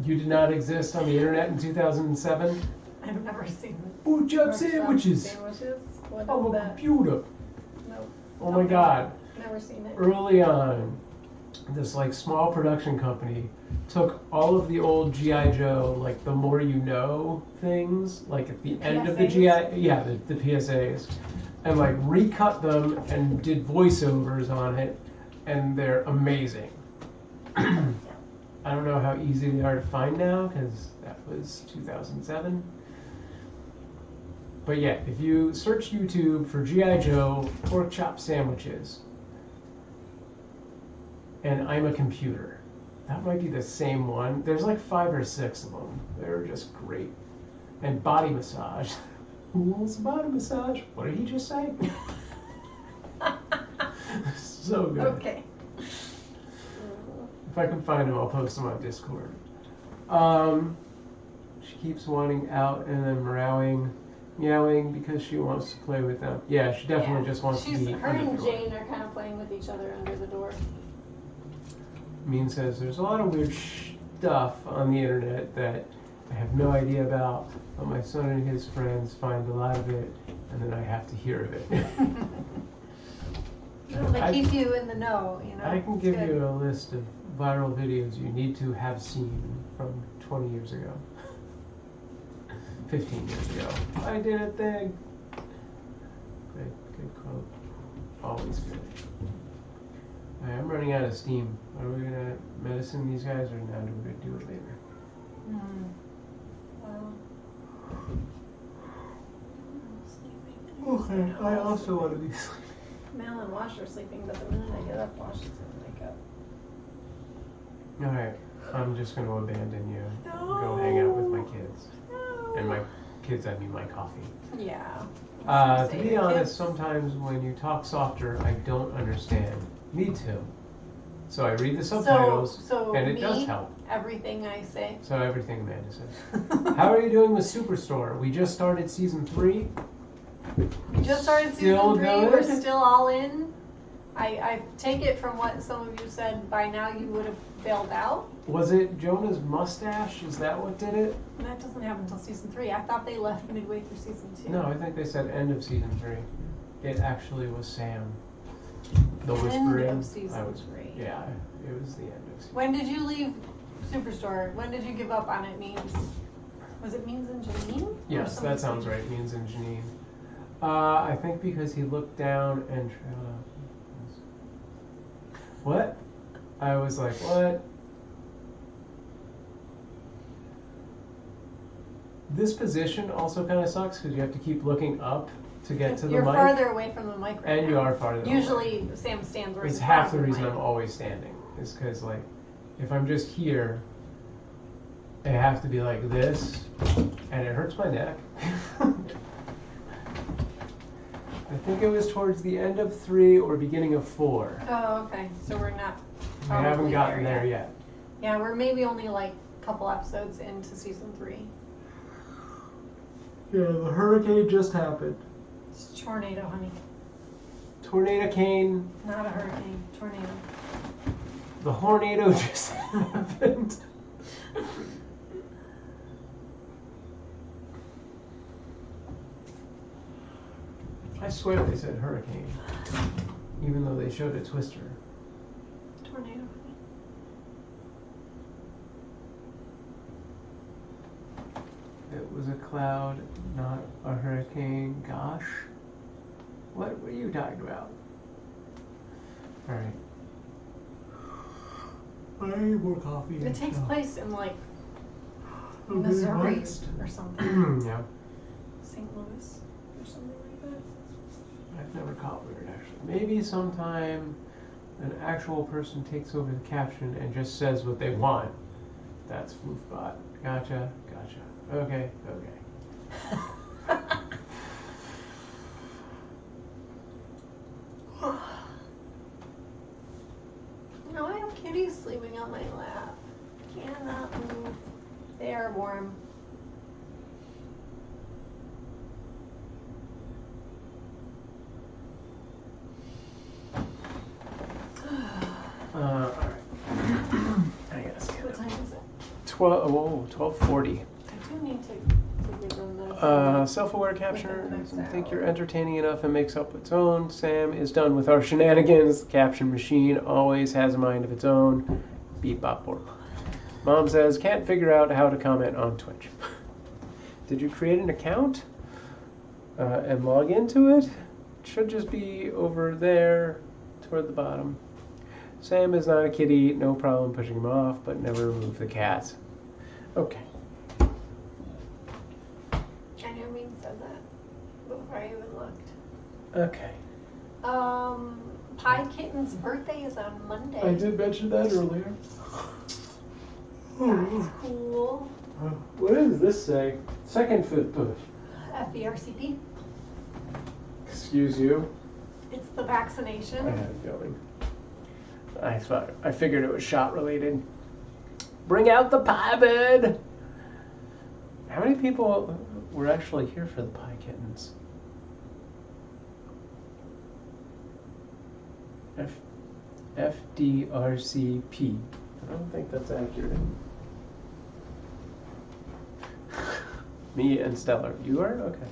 You did not exist on the internet in 2007? I've never seen this. Pork chop sandwiches. Sandwiches? What On is a that? computer. Nope. Oh my god. Never seen it. Early on, this like small production company took all of the old G.I. Joe, like the more you know things, like at the end of the PSAs? the PSAs, and like recut them and did voiceovers on it, and they're amazing. I don't know how easy they are to find now, because that was 2007. But yeah, if you search YouTube for G.I. Joe pork chop sandwiches, and I'm a computer, that might be the same one. There's like 5 or 6 of them. They're just great. And body massage. Who wants a body massage? What did he just say? So good. Okay. If I can find them, I'll post them on Discord. She keeps wanting out and then meowing because she wants to play with them. Yeah, she definitely just wants to be Her under the and door. Jane are kind of playing with each other under the door. Mean says there's a lot of weird stuff on the internet that I have no idea about, but my son and his friends find a lot of it, and then I have to hear of it. They keep you in the know, you know. I can give you a list of viral videos you need to have seen from 20 years ago. 15 years ago. I did a thing. Good quote. Always good. Alright, I'm running out of steam. Are we gonna medicine these guys, or now do we do it later? Okay, I also want to be sleeping. Mal and Wash are sleeping, but the minute I get up, Wash is gonna wake up. Alright, I'm just gonna abandon you. No. Go hang out with my kids. No. And my kids, I mean my coffee. Yeah. To be honest, sometimes when you talk softer, I don't understand. Me too. So I read the subtitles, so and it does help. Everything I say. So everything Amanda says. How are you doing with Superstore? We just started season 3. We just started Still season 3. good? We're still all in. I take it from what some of you said, by now you would have bailed out. Was it Jonah's mustache? Is that what did it? That doesn't happen until season 3. I thought they left midway through season 2. No, I think they said end of season 3. It actually was Sam. The End whispering. of season 3. Yeah, it was the end of season. When did you leave Superstore? When did you give up on it, Means? Was it Means and Janine? Yes, that sounds right. Means and Janine. I think because he looked down and what? I was like, what? This position also kind of sucks because you have to keep looking up to get to the You're mic. farther away from the mic right and now. you are farther away. Usually Sam stands right in It's front half of the reason mic. I'm always standing. Is because, like, if I'm just here, I have to be like this, and it hurts my neck. I think it was towards the end of 3 or beginning of 4. Oh, okay. So we're not. We haven't gotten there yet. Yeah, we're maybe only like a couple episodes into season 3. Yeah, the hurricane just happened. It's a tornado, honey. Tornado cane. Not a hurricane. Tornado. The hornado just happened. I swear they said hurricane, even though they showed a twister. Tornado. It was a cloud, not a hurricane. Gosh. What were you talking about? Alright. I need more coffee. It takes place in like Missouri or something. Yeah. St. Louis or something like that. I've never caught weird, actually. Maybe sometime an actual person takes over the caption and just says what they want. That's Floofbot. Gotcha. Okay. No, I have kitties sleeping on my lap. Cannot move. They are warm. Alright. I guess. What time is it? 12:40. I do need to give them those. Self-aware captioner Within the next doesn't think hour. you're entertaining enough and makes up its own. Sam is done with our shenanigans. The caption machine always has a mind of its own. Beep bop borp. Mom says, can't figure out how to comment on Twitch. Did you create an account and log into it? It should just be over there toward the bottom. Sam is not a kitty, no problem pushing him off, but never remove the cats. Okay. I know Mean said that before I even looked. Okay. Pie Kitten's birthday is on Monday. I did mention that earlier. That's cool. What does this say? Second foot push. FERCP. Excuse you. It's the vaccination. I had a feeling. I figured it was shot related. Bring out the pie bed. How many people were actually here for the Pie Kittens? FDRCP. I don't think that's accurate. Me and Stellar. You are? Okay.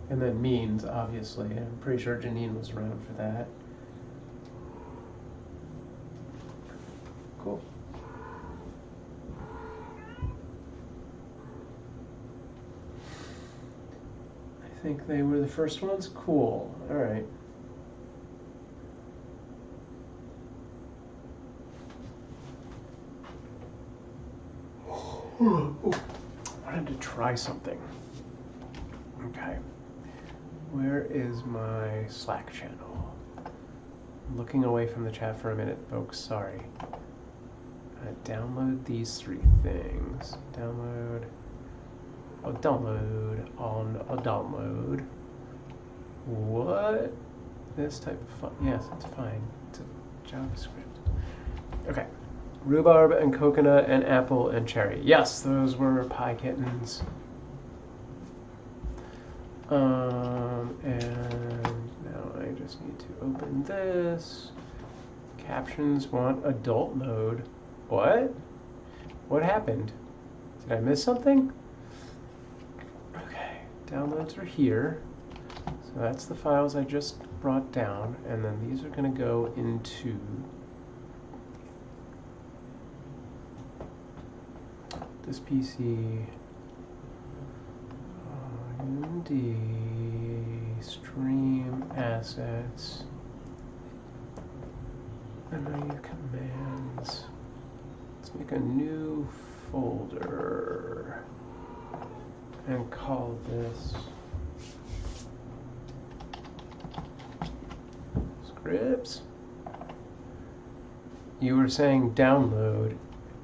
And then Means, obviously. I'm pretty sure Janine was around for that. Cool. I think they were the first ones? Cool. Alright. I wanted to try something. Okay. Where is my Slack channel? I'm looking away from the chat for a minute, folks. Sorry. Download these 3 things. Download. I'll download. I'll download. What? This type of fun? Yes, it's fine. It's a JavaScript. Okay. Rhubarb and coconut and apple and cherry. Yes, those were Pie Kittens. And now I just need to open this. Captions want adult mode. What? What happened? Did I miss something? Okay, downloads are here. So that's the files I just brought down, and then these are going to go into this PC. MD stream assets. And now your commands. Let's make a new folder and call this scripts. You were saying download.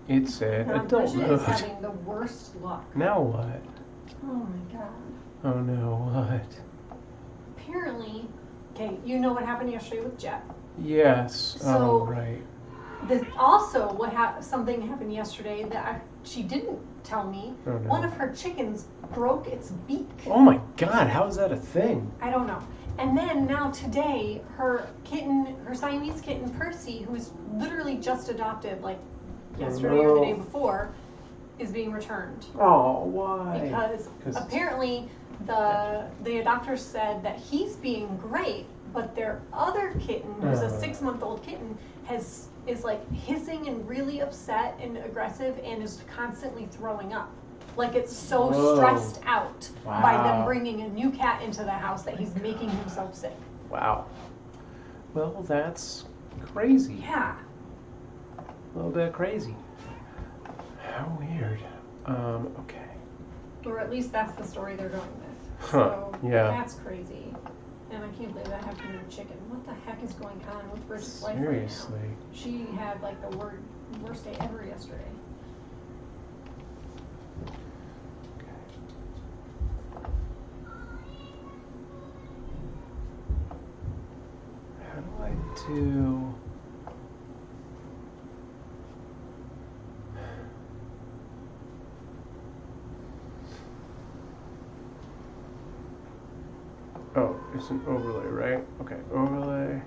It said adult Bridget mode. is having the worst luck. Now what? Oh my god. Oh no, what? Apparently, okay, you know what happened yesterday with Jet. Yes. So, oh right. Also, something happened yesterday that she didn't tell me. Oh, no. One of her chickens broke its beak. Oh my god, how is that a thing? I don't know. And then now today, her Siamese kitten Percy, who's literally just adopted like yesterday or the day before, is being returned. Oh, why? Because apparently the adopter said that he's being great, but their other kitten, who's a 6-month-old kitten, is like hissing and really upset and aggressive and is constantly throwing up. Like it's so stressed out by them bringing a new cat into the house that he's making himself sick. Wow. Well, that's crazy. Yeah. A little bit crazy. How weird. Okay. Or at least that's the story they're going with. Huh, So yeah. that's crazy. And I can't believe that happened to a chicken. What the heck is going on with Bridget's life right now? Seriously. She had like the worst day ever yesterday. How do I do... Oh, it's an overlay, right? Okay, overlay.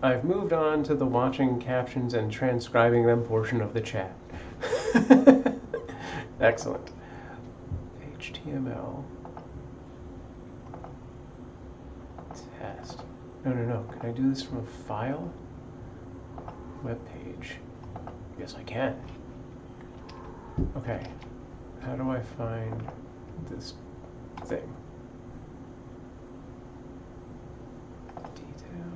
I've moved on to the watching captions and transcribing them portion of the chat. Excellent. HTML. Test. No. Can I do this from a file? Web page. Yes, I can. Okay. How do I find this thing? Details.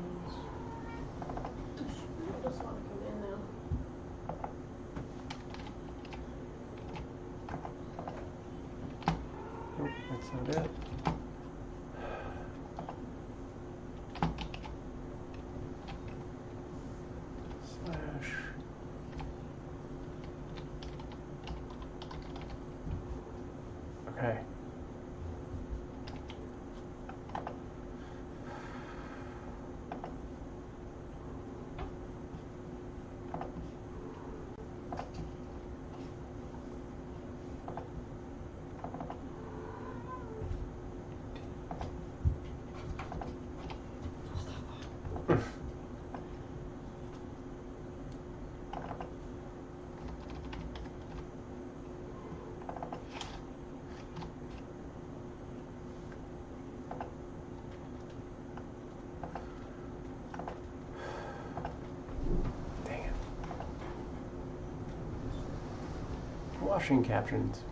washing captions.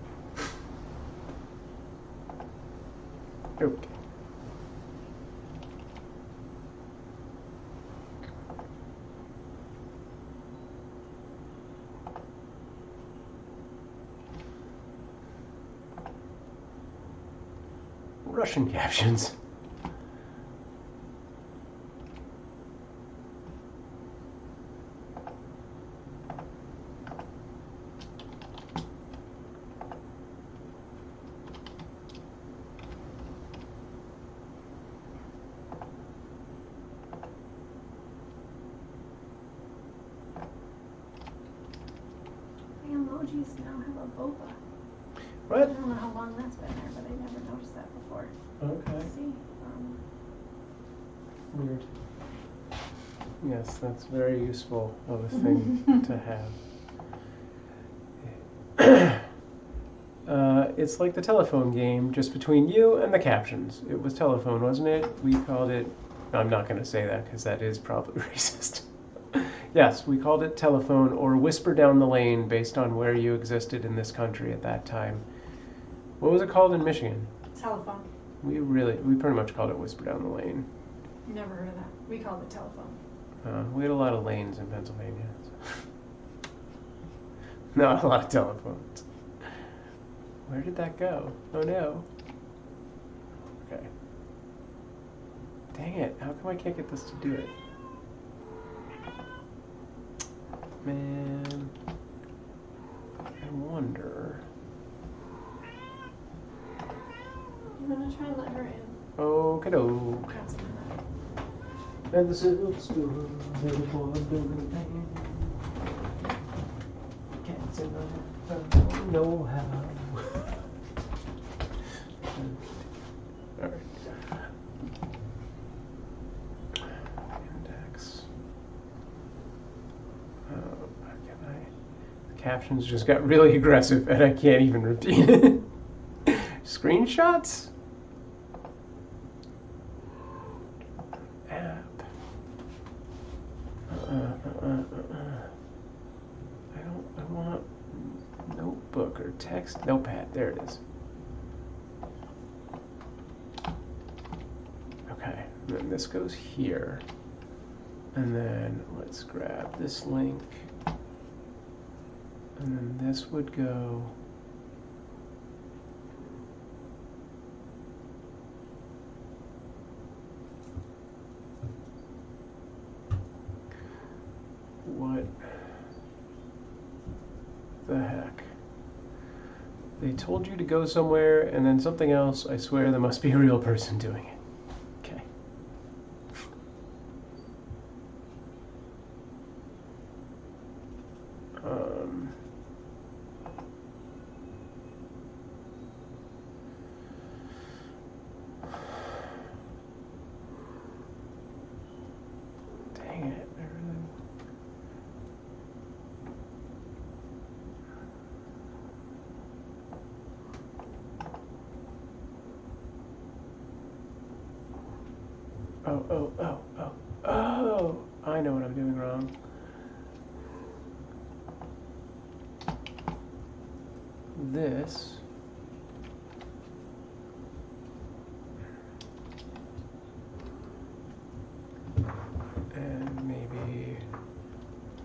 Okay. Russian captions. The emojis now have a boba. I What? don't know how long that's been there, but I never noticed that before. Okay. Let's see. Weird. Yes, that's very useful of a thing to have. It's like the telephone game, just between you and the captions. It was telephone, wasn't it? We called it... I'm not going to say that because that is probably racist. Yes, we called it telephone or whisper down the lane based on where you existed in this country at that time. What was it called in Michigan? Telephone. We pretty much called it whisper down the lane. Never heard of that. We called it telephone. We had a lot of lanes in Pennsylvania. So. Not a lot of telephones. Where did that go? Oh no. Okay. Dang it, how come I can't get this to do it? Man. I wonder. I'm gonna try and let her in. Okie doke. Got some of that. And the silk spoon, little boy doing thing. Cats in the don't know how. Alright. Index. The captions just got really aggressive and I can't even repeat it. Screenshots? App. I want notebook or text. Notepad. There it is. Okay. And then this goes here. And then let's grab this link. And then this would go. What the heck? They told you to go somewhere and then something else. I swear there must be a real person doing it. Okay. Dang it. Oh, I know what I'm doing wrong. This. And maybe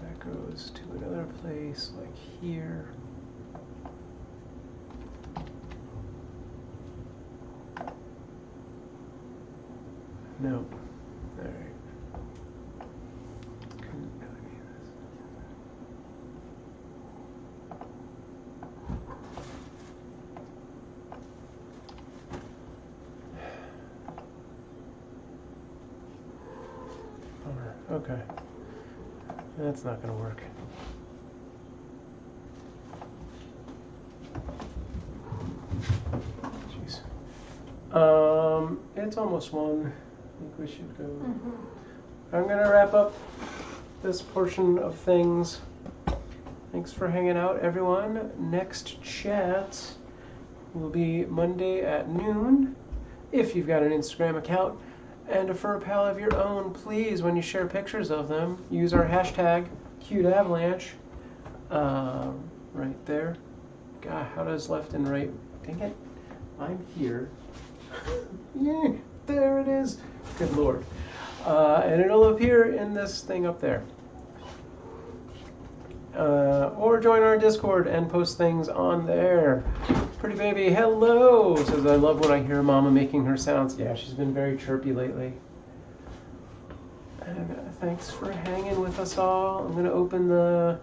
that goes to another place like here. No. All right. Couldn't really be this. Okay. That's not going to work. Jeez. It's almost 1. I think we should go. I'm going to wrap up this portion of things. Thanks for hanging out, everyone. Next chat will be Monday at noon. If you've got an Instagram account and a fur pal of your own, please, when you share pictures of them, use our hashtag #CuteAvalanche right there. God, how does left and right? Dang it. I'm here. Yeah, there it is. Good Lord. And it'll appear in this thing up there. Or join our Discord and post things on there. Pretty baby, hello! Says, I love when I hear Mama making her sounds. Yeah, she's been very chirpy lately. And thanks for hanging with us all. I'm going to open the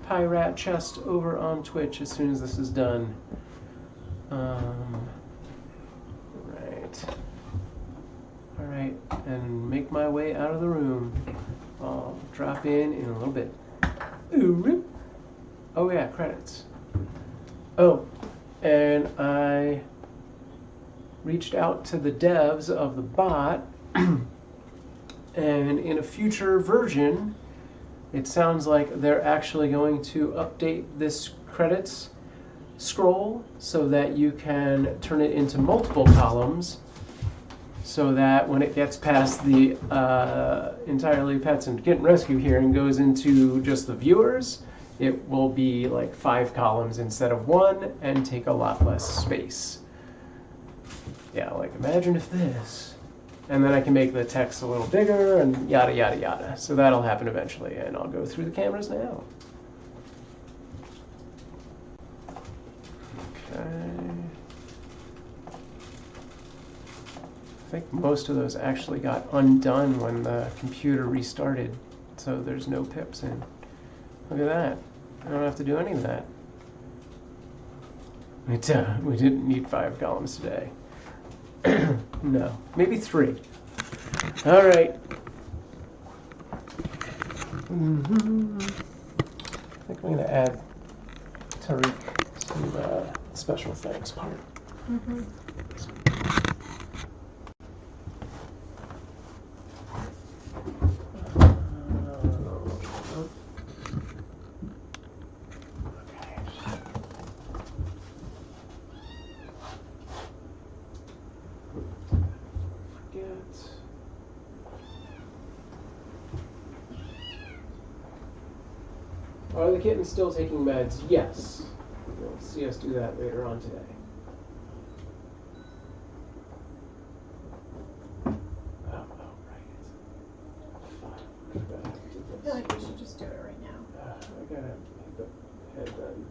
Pirate chest over on Twitch as soon as this is done. Right. Alright, and make my way out of the room. I'll drop in a little bit. Ooh, oh yeah, credits. Oh, and I reached out to the devs of the bot, and in a future version, it sounds like they're actually going to update this credits scroll so that you can turn it into multiple columns, so that when it gets past the entirely Pets and Kitten Rescue here and goes into just the viewers, it will be like 5 columns instead of 1 and take a lot less space. Yeah, like imagine if this. And then I can make the text a little bigger and yada yada yada. So that'll happen eventually, and I'll go through the cameras now. Okay. I think most of those actually got undone when the computer restarted, so there's no pips in. Look at that. I don't have to do any of that. We didn't need 5 columns today. No, maybe 3. All right. I think I'm going to add Tariq to the special thanks part. Mm-hmm. Are the kittens still taking meds? Yes. You'll see us do that later on today. Oh, right. I feel like we should just do it right now. I gotta hit the head then.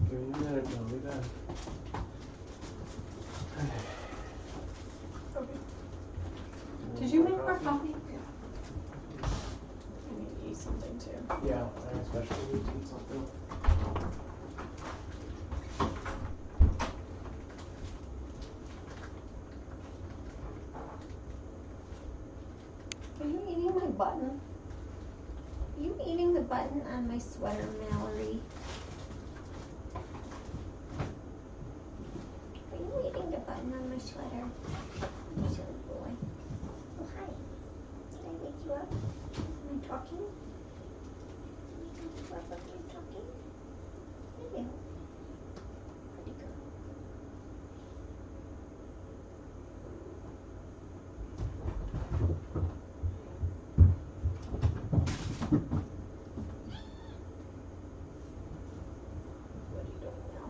Give me a minute, I'll be back. Okay. Did you make more coffee? I need to eat something too. Yeah, I especially need to eat something. Are you eating my button? Are you eating the button on my sweater, Mallory? Are you eating the button on my sweater? You silly boy. Oh, hi. Did I wake you up? Am I talking? Am I talking? Maybe. Pretty girl. What are you doing now?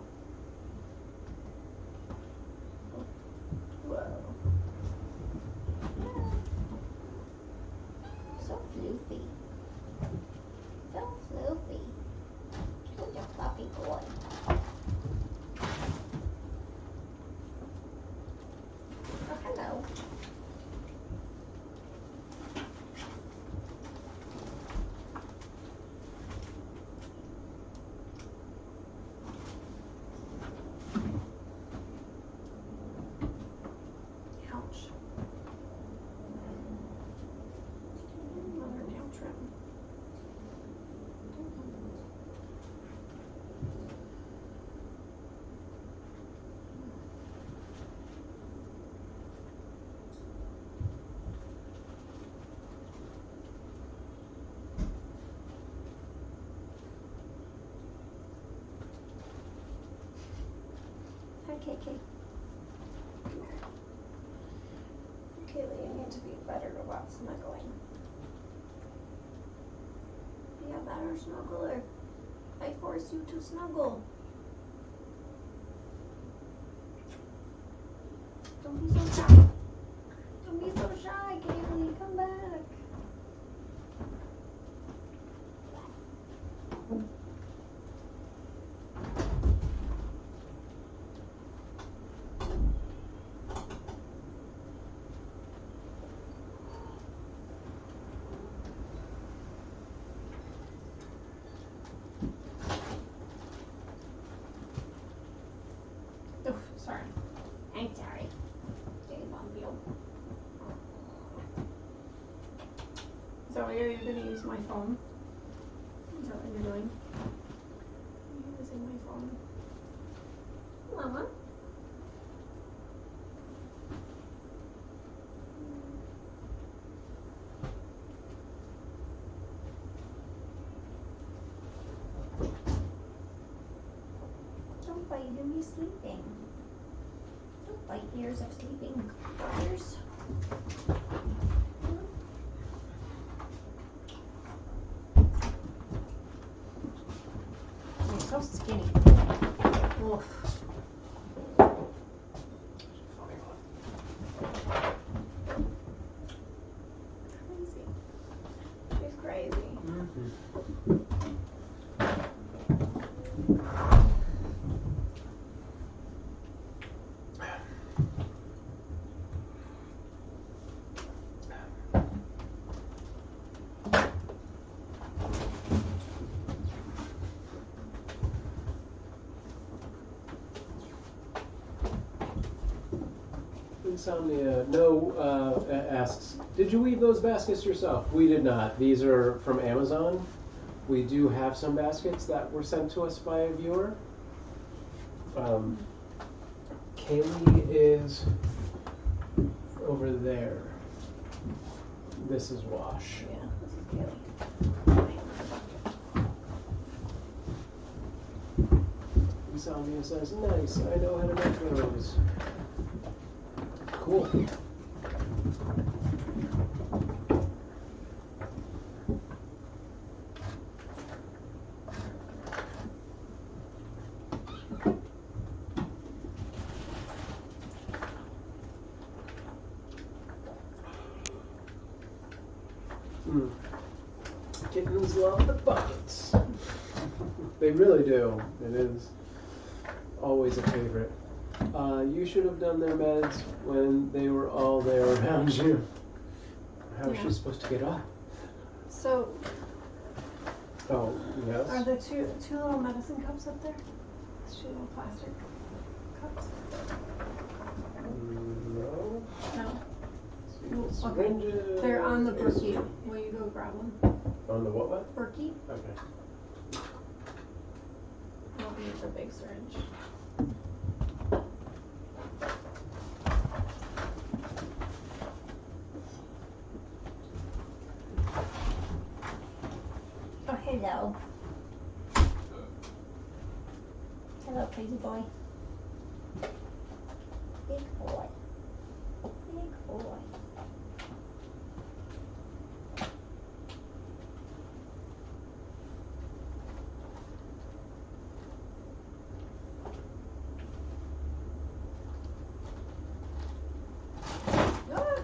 KK. Kaylee, you need to be better about snuggling. Be a better snuggler. I force you to snuggle. Don't be so shy. Don't be so shy, Kaylee. Come back. Oof, sorry. I'm sorry. Stay on you. So are you going to use my phone? Is that what you're doing? Are you using my phone? Mama. Don't bite him, he's sleeping. Don't bite ears of sleeping brothers. You're so skinny. Oof. Crazy. She's crazy. Insomnia asks, did you weave those baskets yourself? We did not. These are from Amazon. We do have some baskets that were sent to us by a viewer. Kaylee is over there. This is Wash. Yeah, this is Kaylee. Insomnia says, nice, I know how to make those. Cool. Kittens love the buckets. They really do. It is always a favorite. You should have done their meds when they were all there around you. How is she supposed to get up? So, Oh, yes. are there two little medicine cups up there? Two little plastic cups? No. No. See, Okay. syringes. They're on the Berkey. Will you go grab one? On the what? Berkey? Okay. I don't need the big syringe. Oh, hello. Hello, crazy boy. Big boy. Big boy. Ah!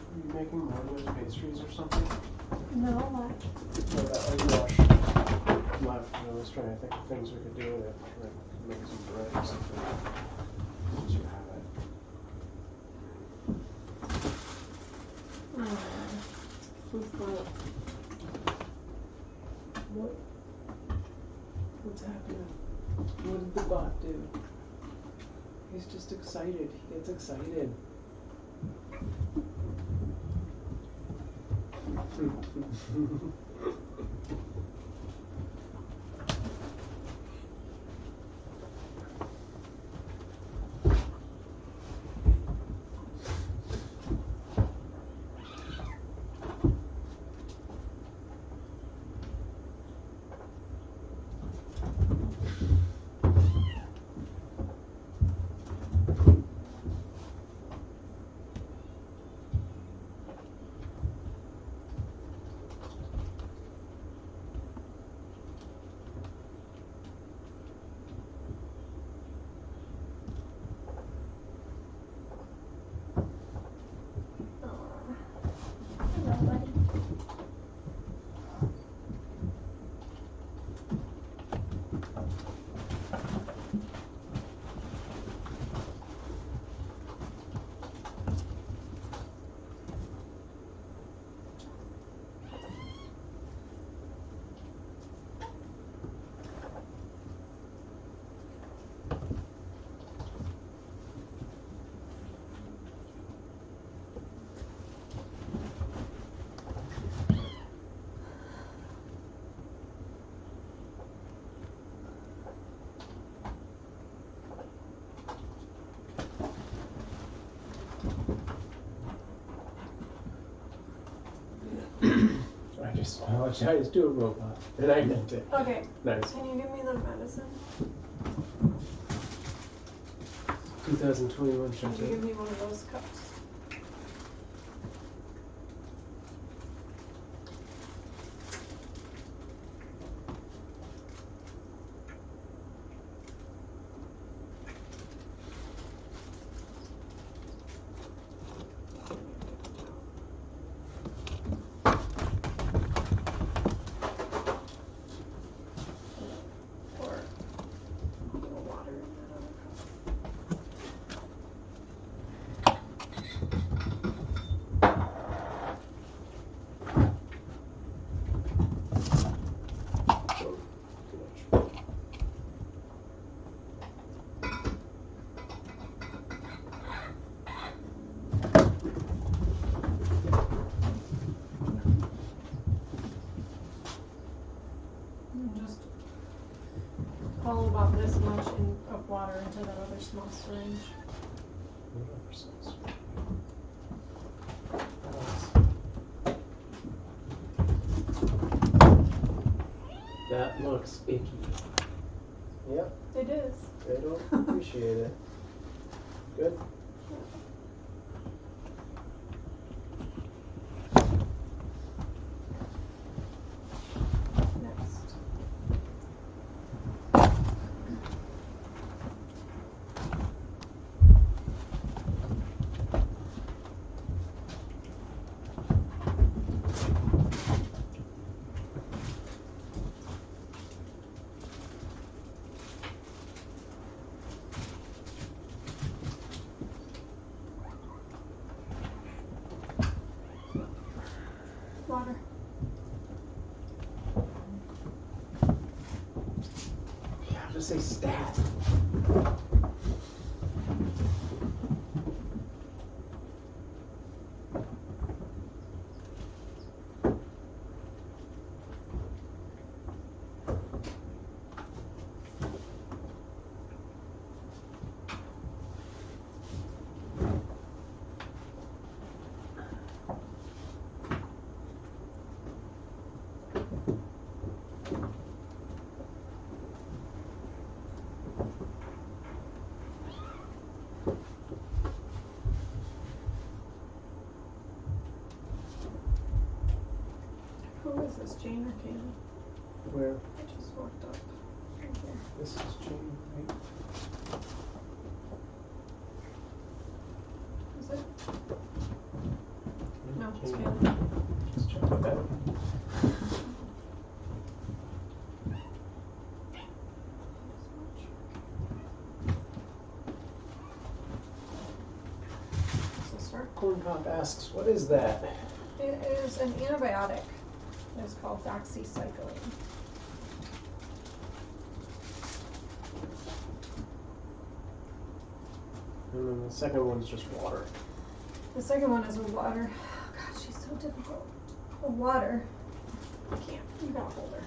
Are you making more of those pastries or something? No, what? No, that like Wash left. I was trying to think of things we could do with it. Like make some bread or something. Since you have it. What? What's happening? What did the bot do? He's just excited. He gets excited. I just apologized to a robot, and I meant it. Okay. Nice. Can you give me the medicine? 2021 Can shows you give up. me one of those cups? Pour a little water in that other cup. Oh, too much. Just pour about this much of water into that other small syringe. Whatever sounds. That looks icky. Yep, It is. I don't appreciate it. Good. Next. Water. Yeah, I'll just say stat. Who is this, Jane or Kaylee? Where? I just walked up. Right here. This is Jane, right? Is it? No, it's Jane. Kaylee. Just check it out. This is her. Corn Pop asks, what is that? It is an antibiotic. It's called doxycycline. And then the second one's just water. The second one is with water. Oh, God, she's so difficult. With water. I can't. You gotta hold her.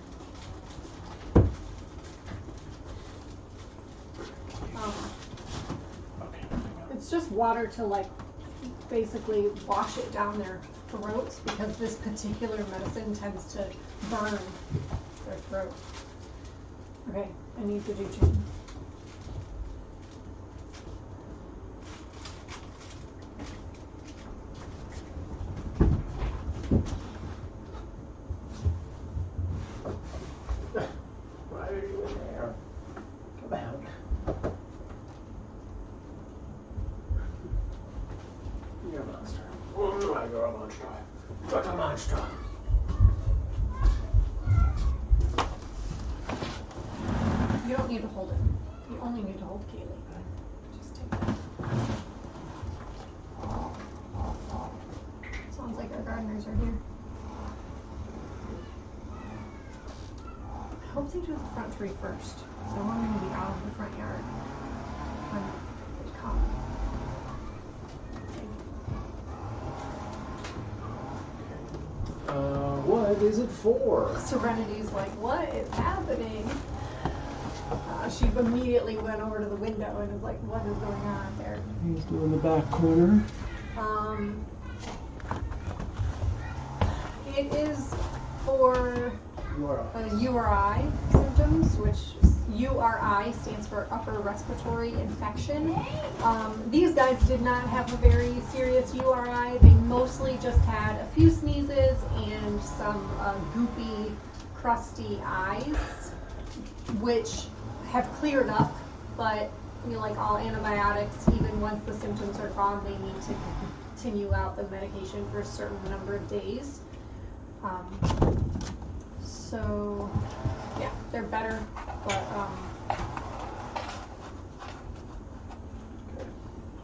Okay. It's just water to like basically wash it down their throats because this particular medicine tends to burn their throat. Okay, I need to do two. Why are you in there? Come out. You're a monster. You're a monster. You're a monster. You don't need to hold it. You only need to hold Kaylee. Just take that. Sounds like our gardeners are here. I hope they do the front three first. So I'm going to be out of the front yard when they come. What is it for? Serenity's like, what is happening? She immediately went over to the window and was like, what is going on there? He's doing the back corner. It is for URI. URI symptoms, which URI stands for upper respiratory infection. These guys did not have a very serious URI. They mostly just had a few sneezes and some goopy, crusty eyes, which have cleared up, but you know, like all antibiotics, even once the symptoms are gone, they need to continue out the medication for a certain number of days. So, yeah, they're better, but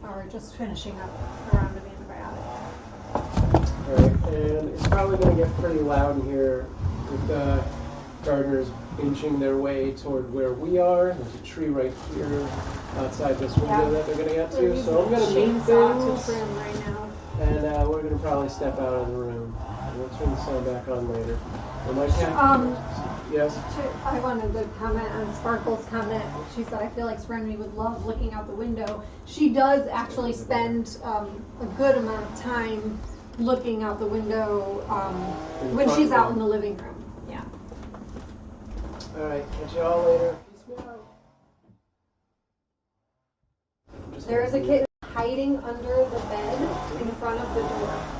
or just finishing up a round of antibiotics. Alright, and it's probably going to get pretty loud in here with the gardeners inching their way toward where we are. There's a tree right here outside this window that they're going to get to. So I'm going to mute things, right now. and we're going to probably step out of the room. And we'll turn the sound back on later. And my cat, yes? I wanted to comment on Sparkle's comment. She said, I feel like Serenity would love looking out the window. She does actually spend a good amount of time looking out the window when she's out in the living room. Yeah. Alright, catch you all later. Peace out. There is a kitten hiding under the bed in front of the door.